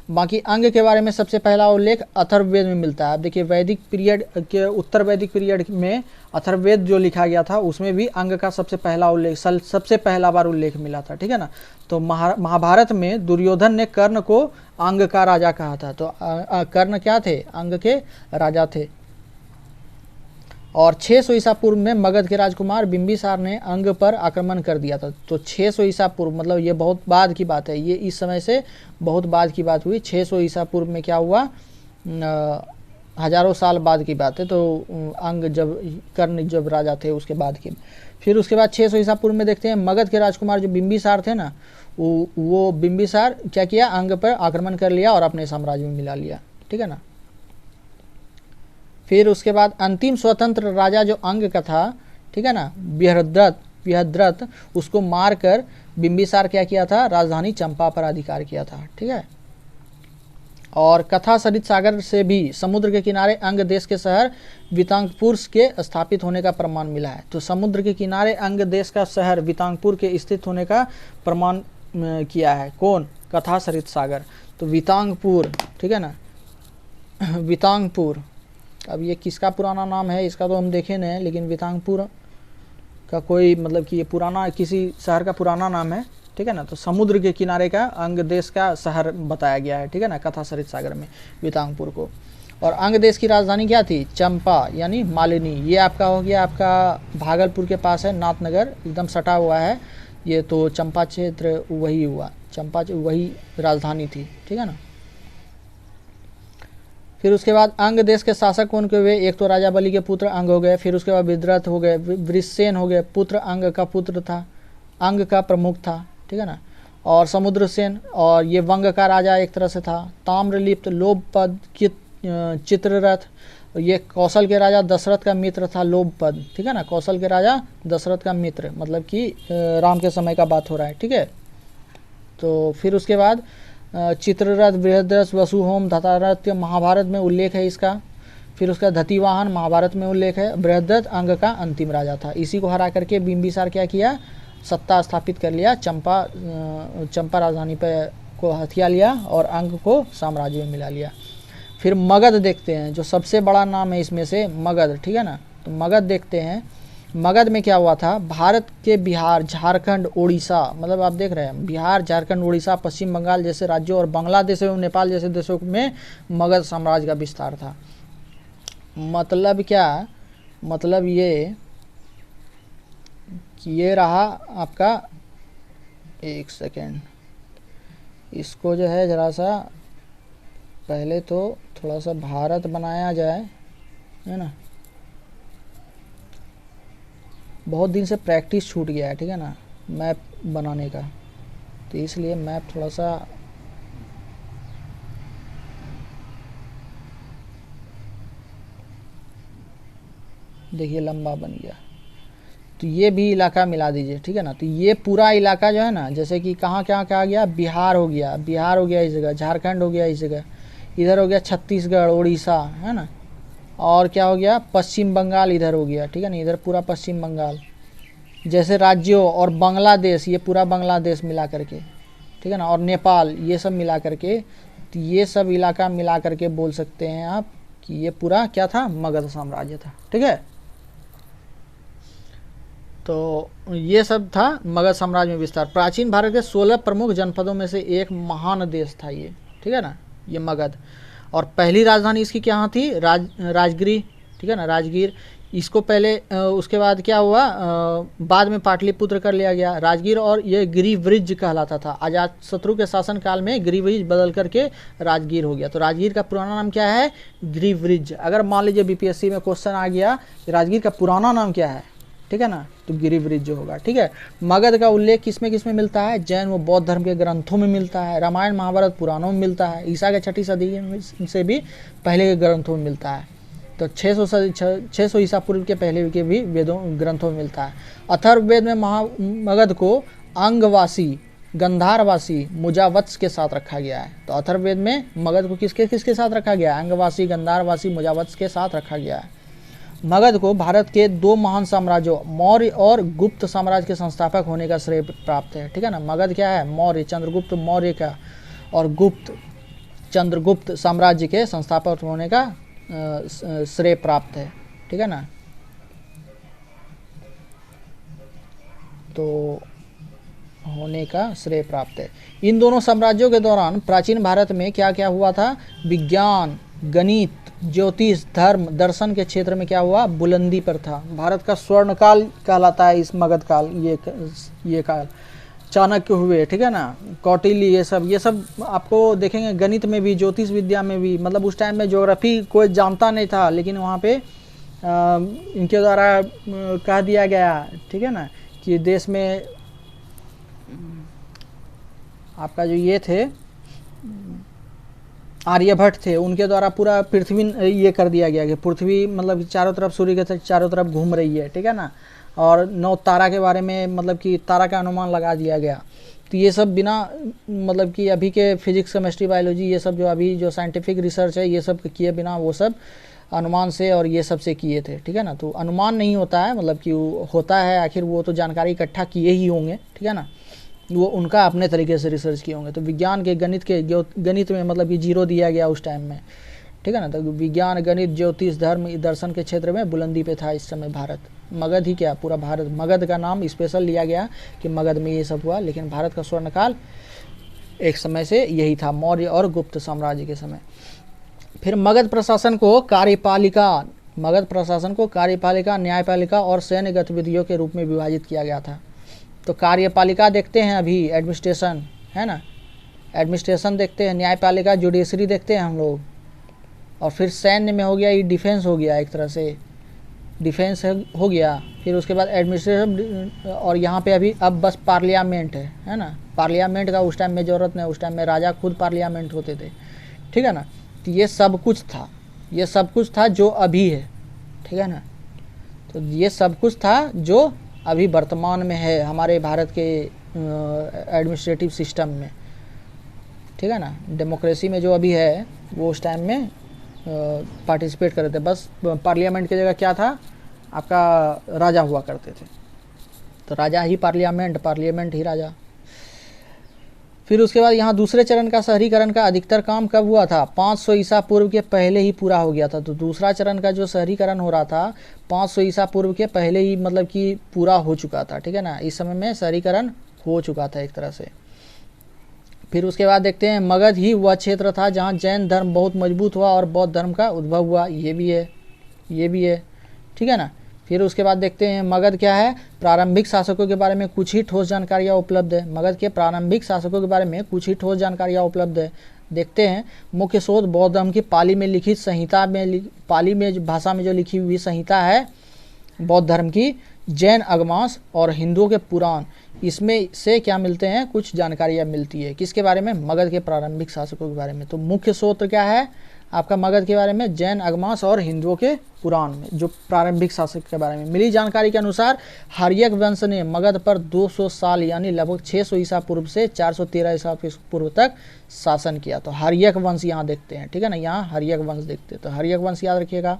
बाकी अंग के बारे में सबसे पहला उल्लेख अथर्ववेद में मिलता है। आप देखिए वैदिक पीरियड के, उत्तर वैदिक पीरियड में अथर्ववेद जो लिखा गया था उसमें भी अंग का सबसे पहला उल्लेख, सबसे पहला बार उल्लेख मिला था, ठीक है ना। तो महाभारत में दुर्योधन ने कर्ण को अंग का राजा कहा था। तो कर्ण क्या थे, अंग के राजा थे। और 600 ईसा पूर्व में मगध के राजकुमार बिंबिसार ने अंग पर आक्रमण कर दिया था। तो 600 ईसा पूर्व मतलब ये बहुत बाद की बात है, ये इस समय से बहुत बाद की बात हुई। 600 ईसा पूर्व में क्या हुआ, हजारों साल बाद की बात है। तो अंग जब कर्ण जब राजा थे उसके बाद की। फिर उसके बाद 600 ईसा पूर्व में देखते हैं मगध के राजकुमार जो बिंबिसार थे ना, वो बिंबिसार क्या किया, अंग पर आक्रमण कर लिया और अपने साम्राज्य में मिला लिया, ठीक है ना। फिर उसके बाद अंतिम स्वतंत्र राजा जो अंग का था, ठीक है ना, बृहद्रथ, उसको मारकर बिंबिसार क्या किया था, राजधानी चंपा पर अधिकार किया था, ठीक है। और कथा सरित सागर से भी समुद्र के किनारे अंग देश के शहर वितांगपुर के स्थापित होने का प्रमाण मिला है। तो समुद्र के किनारे अंग देश का शहर वितांगपुर के स्थित होने का प्रमाण किया है कौन, कथा सरित सागर। तो वितांगपुर, ठीक है ना, वितांगपुर। अब ये किसका पुराना नाम है इसका तो हम देखे नहीं, लेकिन वितांगपुर का कोई मतलब कि ये पुराना किसी शहर का पुराना नाम है, ठीक है ना। तो समुद्र के किनारे का अंग देश का शहर बताया गया है, ठीक है ना, कथा सरित सागर में वितांगपुर को। और अंग देश की राजधानी क्या थी? चंपा यानी मालिनी। ये आपका हो गया आपका भागलपुर के पास है, नाथनगर एकदम सटा हुआ है ये, तो चंपा क्षेत्र वही हुआ, चंपा वही राजधानी थी, ठीक है ना। फिर उसके बाद अंग देश के शासक कौन के हुए? एक तो राजा बलि के पुत्र अंग हो गए, फिर उसके बाद विद्रथ हो गए, वृषसेन हो गए, पुत्र अंग का पुत्र था, अंग का प्रमुख था, ठीक है ना। और समुद्रसेन, और ये वंग का राजा एक तरह से था। ताम्रलिप्त, लोभपद, चित्ररथ, ये कौशल के राजा दशरथ का मित्र था लोभपद, ठीक है ना। कौशल के राजा दशरथ का मित्र, मतलब कि राम के समय का बात हो रहा है, ठीक है। तो फिर उसके बाद चित्ररथ, बृहद्रथ, वसुहोम, धतारथ्य महाभारत में उल्लेख है इसका। फिर उसका धतिवाहन महाभारत में उल्लेख है। बृहद्रथ अंग का अंतिम राजा था। इसी को हरा करके बिंबिसार क्या किया? सत्ता स्थापित कर लिया, चंपा राजधानी पे को हथिया लिया और अंग को साम्राज्य में मिला लिया। फिर मगध देखते हैं, जो सबसे बड़ा नाम है इसमें से मगध, ठीक है ना। तो मगध देखते हैं, मगध में क्या हुआ था? भारत के बिहार, झारखंड, उड़ीसा, मतलब आप देख रहे हैं बिहार, झारखंड, उड़ीसा, पश्चिम बंगाल जैसे राज्यों और बांग्लादेश एवं नेपाल जैसे देशों में मगध साम्राज्य का विस्तार था। मतलब क्या? मतलब ये कि ये रहा आपका, एक सेकेंड, इसको जो है ज़रा सा पहले तो थोड़ा सा भारत बनाया जाए, है ना। बहुत दिन से प्रैक्टिस छूट गया है, ठीक है ना, मैप बनाने का, तो इसलिए मैप थोड़ा सा देखिए लंबा बन गया। तो ये भी इलाका मिला दीजिए, ठीक है ना। तो ये पूरा इलाका जो है ना, जैसे कि कहाँ कहाँ क्या गया? बिहार हो गया, बिहार हो गया इस जगह, झारखंड हो गया इस जगह, इधर हो गया छत्तीसगढ़, उड़ीसा, है ना। और क्या हो गया? पश्चिम बंगाल इधर हो गया, ठीक है ना, इधर पूरा पश्चिम बंगाल जैसे राज्यों, और बांग्लादेश, ये पूरा बांग्लादेश मिला करके, ठीक है ना, और नेपाल, ये सब मिला करके, तो ये सब इलाका मिला करके बोल सकते हैं आप कि ये पूरा क्या था? मगध साम्राज्य था, ठीक है। तो ये सब था मगध साम्राज्य में विस्तार। प्राचीन भारत के 16 प्रमुख जनपदों में से एक महान देश था ये, ठीक है ना, ये मगध। और पहली राजधानी इसकी क्या थी? राजगिरी, ठीक है ना, राजगीर। इसको पहले उसके बाद क्या हुआ? बाद में पाटलिपुत्र कर लिया गया राजगीर, और ये गिरिवृज कहलाता था। अजात शत्रु के शासन काल में गिरिवृज बदल करके राजगीर हो गया। तो राजगीर का पुराना नाम क्या है? गिरिवृज। अगर मान लीजिए बीपीएससी में क्वेश्चन आ गया कि राजगीर का पुराना नाम क्या है, ठीक है ना, तो गिरिवृज जो होगा, ठीक है। मगध का उल्लेख किसमें किसमें मिलता है? जैन व बौद्ध धर्म के ग्रंथों में मिलता है, रामायण महाभारत पुराणों में मिलता है, ईसा के 6ठी सदी से भी पहले के ग्रंथों में मिलता है। तो 600 ईसा पूर्व के पहले के भी वेदों ग्रंथों में मिलता है। अथर्ववेद में मगध को अंगवासी, गंधारवासी, मुजावत्स के साथ रखा गया है। तो अथर्ववेद में मगध को किसके किसके साथ रखा गया है? अंगवासी, गंधारवासी, मुजावत्स के साथ रखा गया है। मगध को भारत के 2 महान साम्राज्यों मौर्य और गुप्त साम्राज्य के संस्थापक होने का श्रेय प्राप्त है, ठीक है ना। मगध क्या है? मौर्य, चंद्रगुप्त मौर्य का, और गुप्त, चंद्रगुप्त साम्राज्य के संस्थापक होने का श्रेय प्राप्त है, ठीक है ना। तो होने का श्रेय प्राप्त है। इन दोनों साम्राज्यों के दौरान प्राचीन भारत में क्या क्या हुआ था? विज्ञान, गणित, ज्योतिष, धर्म, दर्शन के क्षेत्र में क्या हुआ? बुलंदी पर था। भारत का स्वर्ण काल कहलाता है इस मगध काल, ये काल। चाणक्य हुए, ठीक है ना, कौटिल्य, ये सब आपको देखेंगे। गणित में भी, ज्योतिष विद्या में भी, मतलब उस टाइम में ज्योग्राफी कोई जानता नहीं था, लेकिन वहाँ पे इनके द्वारा कह दिया गया, ठीक है ना, कि देश में आपका जो ये थे आर्यभट्ट थे, उनके द्वारा पूरा पृथ्वी ये कर दिया गया कि पृथ्वी मतलब चारों तरफ सूर्य के चारों तरफ घूम रही है, ठीक है ना। और 9 तारा के बारे में मतलब कि तारा का अनुमान लगा दिया गया। तो ये सब बिना मतलब कि अभी के फिजिक्स, केमिस्ट्री, बायोलॉजी, ये सब जो अभी जो साइंटिफिक रिसर्च है, ये सब किए बिना वो सब अनुमान से और ये सब से किए थे, ठीक है ना। तो अनुमान नहीं होता है, मतलब कि होता है, आखिर वो तो जानकारी इकट्ठा किए ही होंगे, ठीक है ना। वो उनका अपने तरीके से रिसर्च किए होंगे। तो विज्ञान के गणित में मतलब कि 0 दिया गया उस टाइम में, ठीक है ना। तो विज्ञान, गणित, ज्योतिष, धर्म, दर्शन के क्षेत्र में बुलंदी पे था इस समय भारत। मगध ही क्या, पूरा भारत। मगध का नाम स्पेशल लिया गया कि मगध में ये सब हुआ, लेकिन भारत का स्वर्णकाल एक समय से यही था, मौर्य और गुप्त साम्राज्य के समय। फिर मगध प्रशासन को कार्यपालिका, न्यायपालिका और सैन्य गतिविधियों के रूप में विभाजित किया गया था। तो कार्यपालिका देखते हैं अभी, एडमिनिस्ट्रेशन है ना, एडमिनिस्ट्रेशन देखते हैं, न्यायपालिका जुडिशरी देखते हैं हम लोग, और फिर सैन्य में हो गया ये डिफेंस हो गया, एक तरह से डिफेंस हो गया। फिर उसके बाद एडमिनिस्ट्रेशन, और यहाँ पे अभी अब बस पार्लियामेंट है ना। पार्लियामेंट का उस टाइम में ज़रूरत नहीं, उस टाइम में राजा खुद पार्लियामेंट होते थे, ठीक है ना। तो ये सब कुछ था जो अभी है, ठीक है ना। तो ये सब कुछ था जो अभी वर्तमान में है हमारे भारत के एडमिनिस्ट्रेटिव सिस्टम में, ठीक है ना। डेमोक्रेसी में जो अभी है वो उस टाइम में पार्टिसिपेट कर रहे थे। बस पार्लियामेंट की जगह क्या था, आपका राजा हुआ करते थे। तो राजा ही पार्लियामेंट ही राजा। फिर उसके बाद यहाँ दूसरे चरण का शहरीकरण का अधिकतर काम कब हुआ था, 500 ईसा पूर्व के पहले ही पूरा हो गया था। तो दूसरा चरण का जो शहरीकरण हो रहा था 500 ईसा पूर्व के पहले ही मतलब कि पूरा हो चुका था, ठीक है ना। इस समय में शहरीकरण हो चुका था एक तरह से। फिर उसके बाद देखते हैं मगध ही वह क्षेत्र था जहाँ जैन धर्म बहुत मजबूत हुआ और बौद्ध धर्म का उद्भव हुआ। ये भी है, ठीक है ना। फिर उसके बाद देखते हैं मगध क्या है, प्रारंभिक शासकों के बारे में कुछ ही ठोस जानकारियाँ उपलब्ध है। मगध के प्रारंभिक शासकों के बारे में कुछ ही ठोस जानकारियाँ उपलब्ध है। देखते हैं मुख्य स्रोत बौद्ध धर्म की पाली में लिखित संहिता में, पाली में भाषा में जो लिखी हुई संहिता है बौद्ध धर्म की, जैन अगमास और हिंदुओं के पुराण, इसमें से क्या मिलते हैं, कुछ जानकारियाँ मिलती है। किसके बारे में, मगध के प्रारंभिक शासकों के बारे में। तो मुख्य स्रोत क्या है आपका मगध के बारे में, जैन अगमास और हिंदुओं के पुराण में जो प्रारंभिक शासक के बारे में मिली जानकारी के अनुसार हर्यक वंश ने मगध पर 200 साल यानी लगभग 600 ईसा पूर्व से 413 ईसा पूर्व तक शासन किया। तो हर्यक वंश यहाँ देखते हैं, ठीक है ना, यहाँ हर्यक वंश देखते हैं। तो हर्यक वंश याद रखिएगा।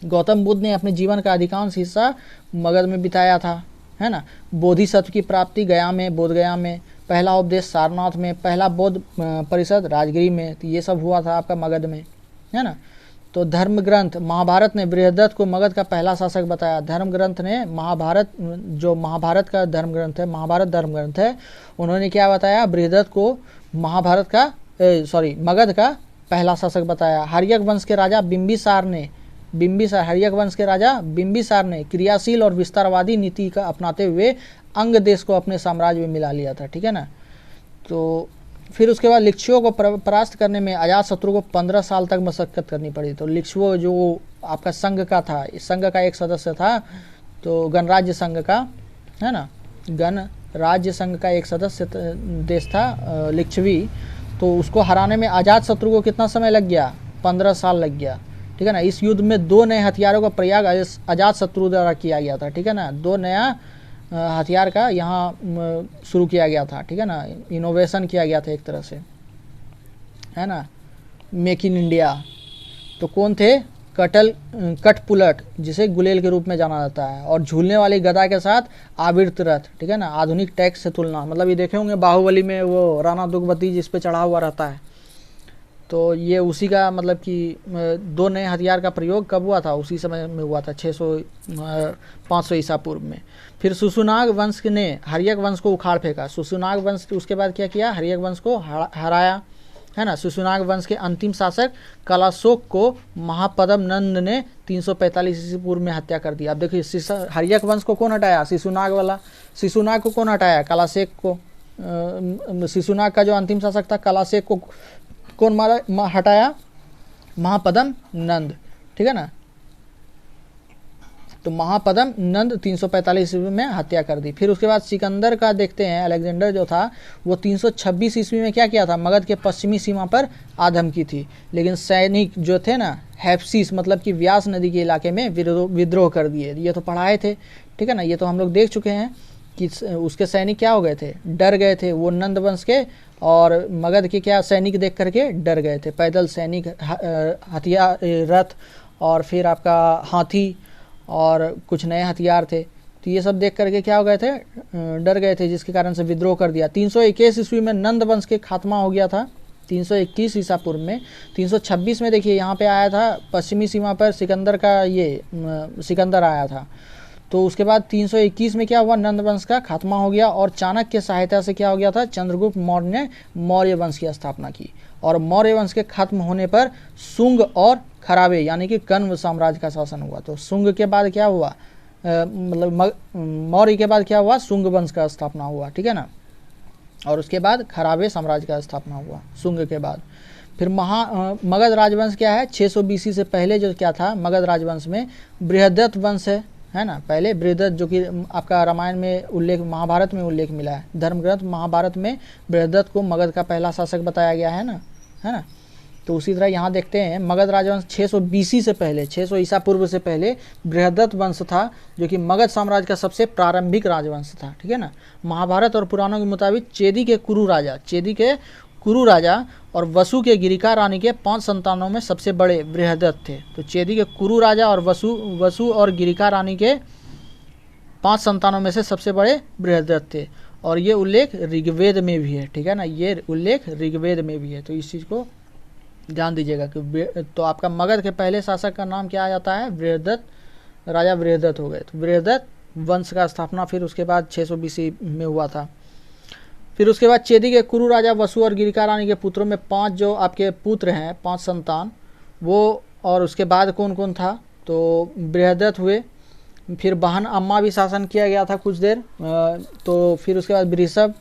गौतम बुद्ध ने अपने जीवन का अधिकांश हिस्सा मगध में बिताया था, है ना। बोधिसत्व की प्राप्ति बोधगया में, पहला उपदेश सारनाथ में, पहला बौद्ध परिषद राजगिरी में। तो ये सब हुआ था आपका मगध में, है ना। तो धर्म ग्रंथ महाभारत ने बृहदत्त को मगध का पहला शासक बताया। धर्म ग्रंथ ने महाभारत का धर्म ग्रंथ है, महाभारत धर्म ग्रंथ है, उन्होंने क्या बताया, बृहदत्त को मगध का पहला शासक बताया। हर्यक वंश के राजा हर्यक वंश के राजा बिंबिसार ने क्रियाशील और विस्तारवादी नीति का अपनाते हुए अंग देश को अपने साम्राज्य में मिला लिया था, ठीक है ना। तो फिर उसके बाद लिच्छवियों को परास्त करने में अजातशत्रु को 15 साल तक मशक्कत करनी पड़ी। तो लिच्छवो जो आपका संघ का था, इस संघ का एक सदस्य था, तो गणराज्य संघ का, है ना, गणराज्य संघ का एक सदस्य देश था लिच्छवी। तो उसको हराने में अजातशत्रु को कितना समय लग गया, 15 साल लग गया, ठीक है ना। इस युद्ध में 2 नए हथियारों का प्रयोग अजातशत्रु द्वारा किया गया था, ठीक है ना। 2 नया हथियार का यहाँ शुरू किया गया था, ठीक है ना, इनोवेशन किया गया था एक तरह से, है ना, मेक इन इंडिया। तो कौन थे, कठपुलट जिसे गुलेल के रूप में जाना जाता है, और झूलने वाली गदा के साथ आवृत रथ, ठीक है ना, आधुनिक टैंक से तुलना। मतलब ये देखे होंगे बाहुबली में वो राणा दुर्गवती जिस पे चढ़ा हुआ रहता है, तो ये उसी का मतलब कि 2 नए हथियार का प्रयोग कब हुआ था, उसी समय में हुआ था 500 ईसा पूर्व में। फिर सुसुनाग वंश ने हर्यक वंश को उखाड़ फेंका। सुसुनाग वंश उसके बाद क्या किया, हर्यक वंश को हराया, है ना। सुसुनाग वंश के अंतिम शासक कलाशोक को महापद्म नंद ने 345 ईसा पूर्व में हत्या कर दिया। अब देखिए हर्यक वंश को कौन हटाया, शिशुनाग को कौन हटाया, कलाशेक को। शिशुनाग का जो अंतिम शासक था कलाशेक को कौन हटाया, महापद्म नंद, ठीक है ना। तो महापद्म नंद 345 ईस्वी में हत्या कर दी। फिर उसके बाद सिकंदर का देखते हैं, अलेक्जेंडर जो था वो 326 ईस्वी में क्या किया था, मगध के पश्चिमी सीमा पर आधम की थी। लेकिन सैनिक जो थे ना हैप्सिस मतलब कि व्यास नदी के इलाके में विद्रोह कर दिए। ये तो पढ़ाए थे, ठीक है ना, ये तो हम लोग देख चुके हैं कि उसके सैनिक क्या हो गए थे, डर गए थे। वो नंद वंश के और मगध के क्या सैनिक देख करके डर गए थे। पैदल सैनिक, हथियार, रथ और फिर आपका हाथी और कुछ नए हथियार थे, तो ये सब देख करके क्या हो गए थे, डर गए थे, जिसके कारण से विद्रोह कर दिया। 321 ईस्वी में नंद वंश के खात्मा हो गया था, 321 ईसा पूर्व में। 326 में देखिए यहाँ पे आया था, पश्चिमी सीमा पर सिकंदर का ये सिकंदर आया था। तो उसके बाद 321 में क्या हुआ, नंद वंश का खात्मा हो गया और चाणक्य की सहायता से क्या हो गया था, चंद्रगुप्त मौर्य ने मौर्य वंश की स्थापना की। और मौर्य वंश के खत्म होने पर शुंग और खराबे यानी कि कण्व साम्राज्य का शासन हुआ। तो शुंग के बाद क्या हुआ, मतलब मौर्य के बाद क्या हुआ, शुंग वंश का स्थापना हुआ, ठीक है ना। और उसके बाद खराबे साम्राज्य का स्थापना हुआ शुंग के बाद। फिर मगध राजवंश क्या है, 600 BC से पहले जो क्या था, मगध राजवंश में बृहदत्त वंश है ना। पहले बृहदत्त, जो कि आपका रामायण में उल्लेख, महाभारत में उल्लेख मिला है, धर्मग्रंथ महाभारत में बृहदत्त को मगध का पहला शासक बताया गया है ना। तो उसी तरह यहाँ देखते हैं मगध राजवंश 600 BC से पहले, 600 ईसा पूर्व से पहले बृहदत्त वंश था, जो कि मगध साम्राज्य का सबसे प्रारंभिक राजवंश था, ठीक है ना। महाभारत और पुराणों के मुताबिक चेदी के कुरु राजा और वसु के गिरिका रानी के 5 संतानों में सबसे बड़े बृहदत्त थे। तो चेदी के कुरु राजा और वसु और गिरिका रानी के 5 संतानों में से सबसे बड़े बृहदत्त थे। और ये उल्लेख ऋग्वेद में भी है, ठीक है ना, ये उल्लेख ऋग्वेद में भी है। तो इस चीज़ को ध्यान दीजिएगा कि तो आपका मगध के पहले शासक का नाम क्या आ जाता है, बृहदत्त, राजा बृहदत्त हो गए। तो बृहदत्त वंश का स्थापना फिर उसके बाद 600 BC में हुआ था। फिर उसके बाद चेदी के कुरु राजा वसु और गिरिका रानी के पुत्रों में 5 जो आपके पुत्र हैं, 5 संतान वो, और उसके बाद कौन कौन था, तो बृहदत्त हुए। फिर बहन अम्मा भी शासन किया गया था कुछ देर। तो फिर उसके बाद वृषभ,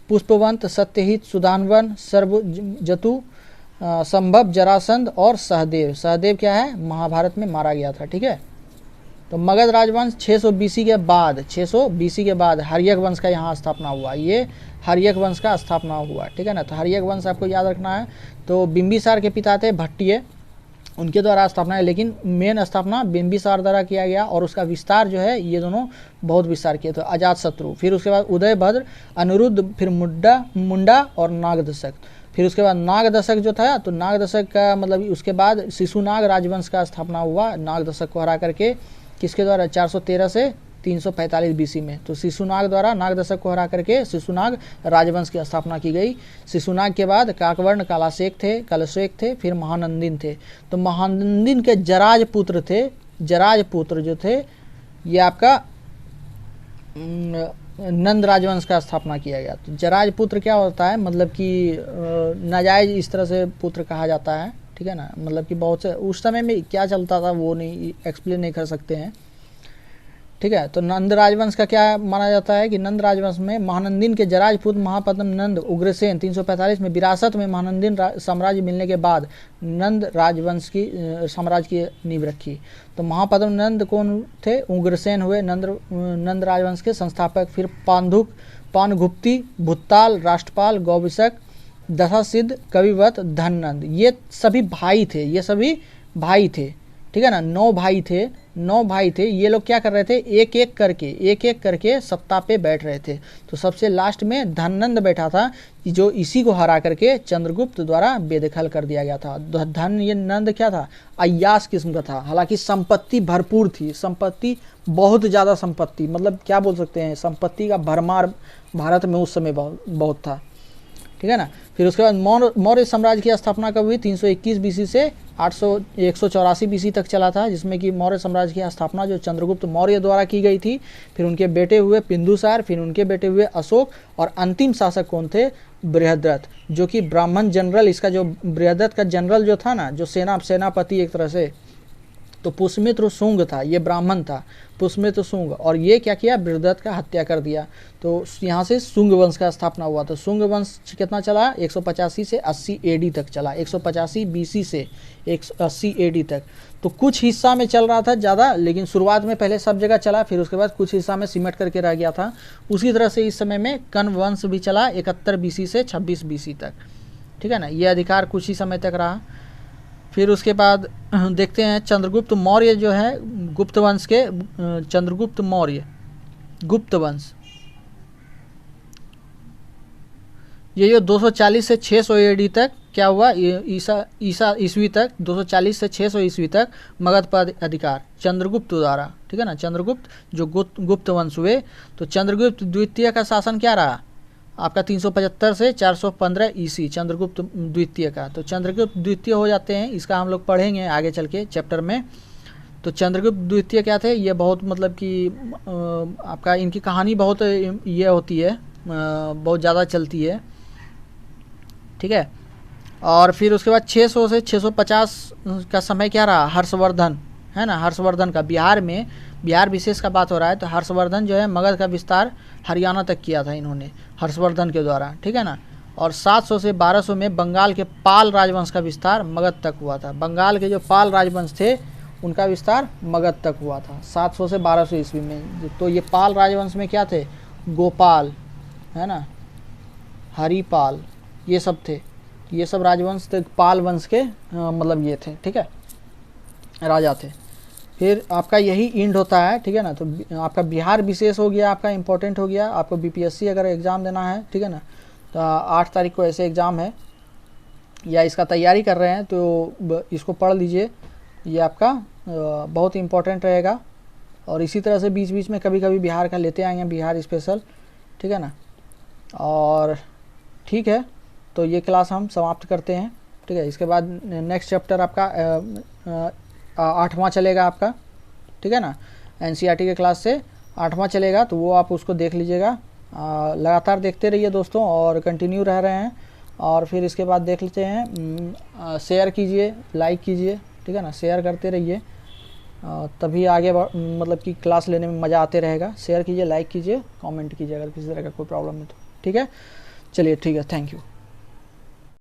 पुष्पवंत, सत्यहित, सुदानवन, सर्वजतु, संभव, जरासंध और सहदेव। सहदेव क्या है, महाभारत में मारा गया था, ठीक है। तो मगध राजवंश 600 BC के बाद हर्यक वंश का यहाँ स्थापना हुआ, ये हर्यक वंश का स्थापना हुआ, ठीक है ना। तो हर्यक वंश आपको याद रखना है। तो बिंबिसार के पिता थे भट्टिय, उनके द्वारा स्थापना है, लेकिन मेन स्थापना बिंबिसार द्वारा किया गया और उसका विस्तार जो है ये दोनों बहुत विस्तार किए। तो अजातशत्रु, फिर उसके बाद उदयभद्र, अनिरुद्ध, फिर मुंडा और नागदशक। फिर उसके बाद नागदशक जो था, तो नागदशक का मतलब उसके बाद शिशुनाग राजवंश का स्थापना हुआ, नागदशक को हरा करके, किसके द्वारा, 413 से 345 BC में। तो शिशुनाग द्वारा नागदशक को हरा करके शिशुनाग राजवंश की स्थापना की गई। शिशुनाग के बाद काकवर्ण, कलशेक थे, फिर महानंदिन थे। तो महानंदिन के जराज पुत्र जो थे ये आपका नंद राजवंश का स्थापना किया गया। तो जराज पुत्र क्या होता है, मतलब कि नाजायज इस तरह से पुत्र कहा जाता है, ठीक है ना। मतलब कि बहुत से उस समय में क्या चलता था वो नहीं एक्सप्लेन नहीं कर सकते हैं, ठीक है। तो नंद राजवंश का क्या माना जाता है कि नंद राजवंश में महानंदिन के जराजपुत्र महापद्म नंद उग्रसेन 345 में विरासत में महानंदिन साम्राज्य मिलने के बाद नंद राजवंश की साम्राज्य की नींव रखी। तो महापद्म नंद कौन थे, उग्रसेन हुए नंद राजवंश के संस्थापक। फिर पानगुप्ती, भुत्ताल, राष्ट्रपाल, गौविशक, दशासिद्ध, कविवत, धननंद, ये सभी भाई थे, ठीक है ना। 9 भाई थे। ये लोग क्या कर रहे थे, एक एक करके सत्ता पे बैठ रहे थे। तो सबसे लास्ट में धननंद बैठा था, जो इसी को हरा करके चंद्रगुप्त द्वारा बेदखल कर दिया गया था। ये नंद क्या था, अय्यास किस्म का था। हालांकि संपत्ति भरपूर थी, संपत्ति बहुत ज़्यादा संपत्ति, मतलब क्या बोल सकते हैं, संपत्ति का भरमार भारत में उस समय बहुत था, ठीक है ना। फिर उसके बाद मौर्य साम्राज्य की स्थापना कब हुई, 321 BC से 184 BC तक चला था, जिसमें कि मौर्य साम्राज्य की स्थापना जो चंद्रगुप्त मौर्य द्वारा की गई थी। फिर उनके बेटे हुए बिंदुसार, फिर उनके बेटे हुए अशोक, और अंतिम शासक कौन थे, बृहदत्त, जो कि ब्राह्मण जनरल, इसका जो बृहदत्त का जनरल जो था ना, जो सेनापति एक तरह से, तो पुष्यमित्र शुंग था, ये ब्राह्मण था पुष्यमित्र शुंग, और ये क्या किया, बृहदत्त का हत्या कर दिया। तो यहाँ से शुंग वंश का स्थापना हुआ। तो शुंग वंश कितना चला, 185 से 80 AD तक चला, 185 BC से 180 AD तक। तो कुछ हिस्सा में चल रहा था ज़्यादा, लेकिन शुरुआत में पहले सब जगह चला, फिर उसके बाद कुछ हिस्सा में सिमट करके रह गया था। उसी तरह से इस समय में कण्व वंश भी चला 71 BC से 26 BC तक, ठीक है ना। ये अधिकार कुछ ही समय तक रहा। फिर उसके बाद देखते हैं चंद्रगुप्त मौर्य जो है, गुप्त वंश के चंद्रगुप्त मौर्य गुप्त वंश, ये जो 240 से 600 AD तक क्या हुआ, ईसा ईस्वी तक 240 से 600 ईस्वी तक मगध पर अधिकार चंद्रगुप्त द्वारा, ठीक है ना। चंद्रगुप्त जो गुप्त वंश हुए, तो चंद्रगुप्त द्वितीय का शासन क्या रहा आपका 375 से 415 ईसी चंद्रगुप्त द्वितीय का। तो चंद्रगुप्त द्वितीय हो जाते हैं, इसका हम लोग पढ़ेंगे आगे चल के चैप्टर में। तो चंद्रगुप्त द्वितीय क्या थे, ये बहुत मतलब कि आपका इनकी कहानी बहुत ये होती है, बहुत ज़्यादा चलती है, ठीक है। और फिर उसके बाद 600 से 650 का समय क्या रहा, हर्षवर्धन, है ना। हर्षवर्धन का बिहार में, बिहार विशेष का बात हो रहा है, तो हर्षवर्धन जो है मगध का विस्तार हरियाणा तक किया था इन्होंने हर्षवर्धन के द्वारा, ठीक है ना। और 700 से 1200 में बंगाल के पाल राजवंश का विस्तार मगध तक हुआ था। बंगाल के जो पाल राजवंश थे उनका विस्तार मगध तक हुआ था 700 से 1200 ईस्वी में। तो ये पाल राजवंश में क्या थे, गोपाल, है ना, हरिपाल, ये सब थे। ये सब राजवंश थे, पाल वंश के मतलब ये थे, ठीक है, राजा थे। फिर आपका यही इंड होता है, ठीक है ना। तो आपका बिहार विशेष हो गया, आपका इंपॉर्टेंट हो गया। आपको बीपीएससी अगर एग्ज़ाम देना है, ठीक है ना, तो 8 तारीख को ऐसे एग्ज़ाम है, या इसका तैयारी कर रहे हैं तो इसको पढ़ लीजिए, ये आपका बहुत इम्पोर्टेंट रहेगा। और इसी तरह से बीच बीच में कभी कभी बिहार का लेते आएंगे, बिहार स्पेशल, ठीक है ना। और ठीक है, तो ये क्लास हम समाप्त करते हैं, ठीक है। इसके बाद नेक्स्ट चैप्टर आपका 8वां चलेगा आपका, ठीक है ना। एनसीईआरटी के क्लास से 8वां चलेगा, तो वो आप उसको देख लीजिएगा। लगातार देखते रहिए दोस्तों, और कंटिन्यू रह रहे हैं। और फिर इसके बाद देख लेते हैं, शेयर कीजिए, लाइक कीजिए, ठीक है ना, शेयर करते रहिए, तभी आगे मतलब कि क्लास लेने में मज़ा आते रहेगा। शेयर कीजिए, लाइक कीजिए, कमेंट कीजिए अगर किसी तरह का कोई प्रॉब्लम है तो, ठीक है। चलिए ठीक है, थैंक यू।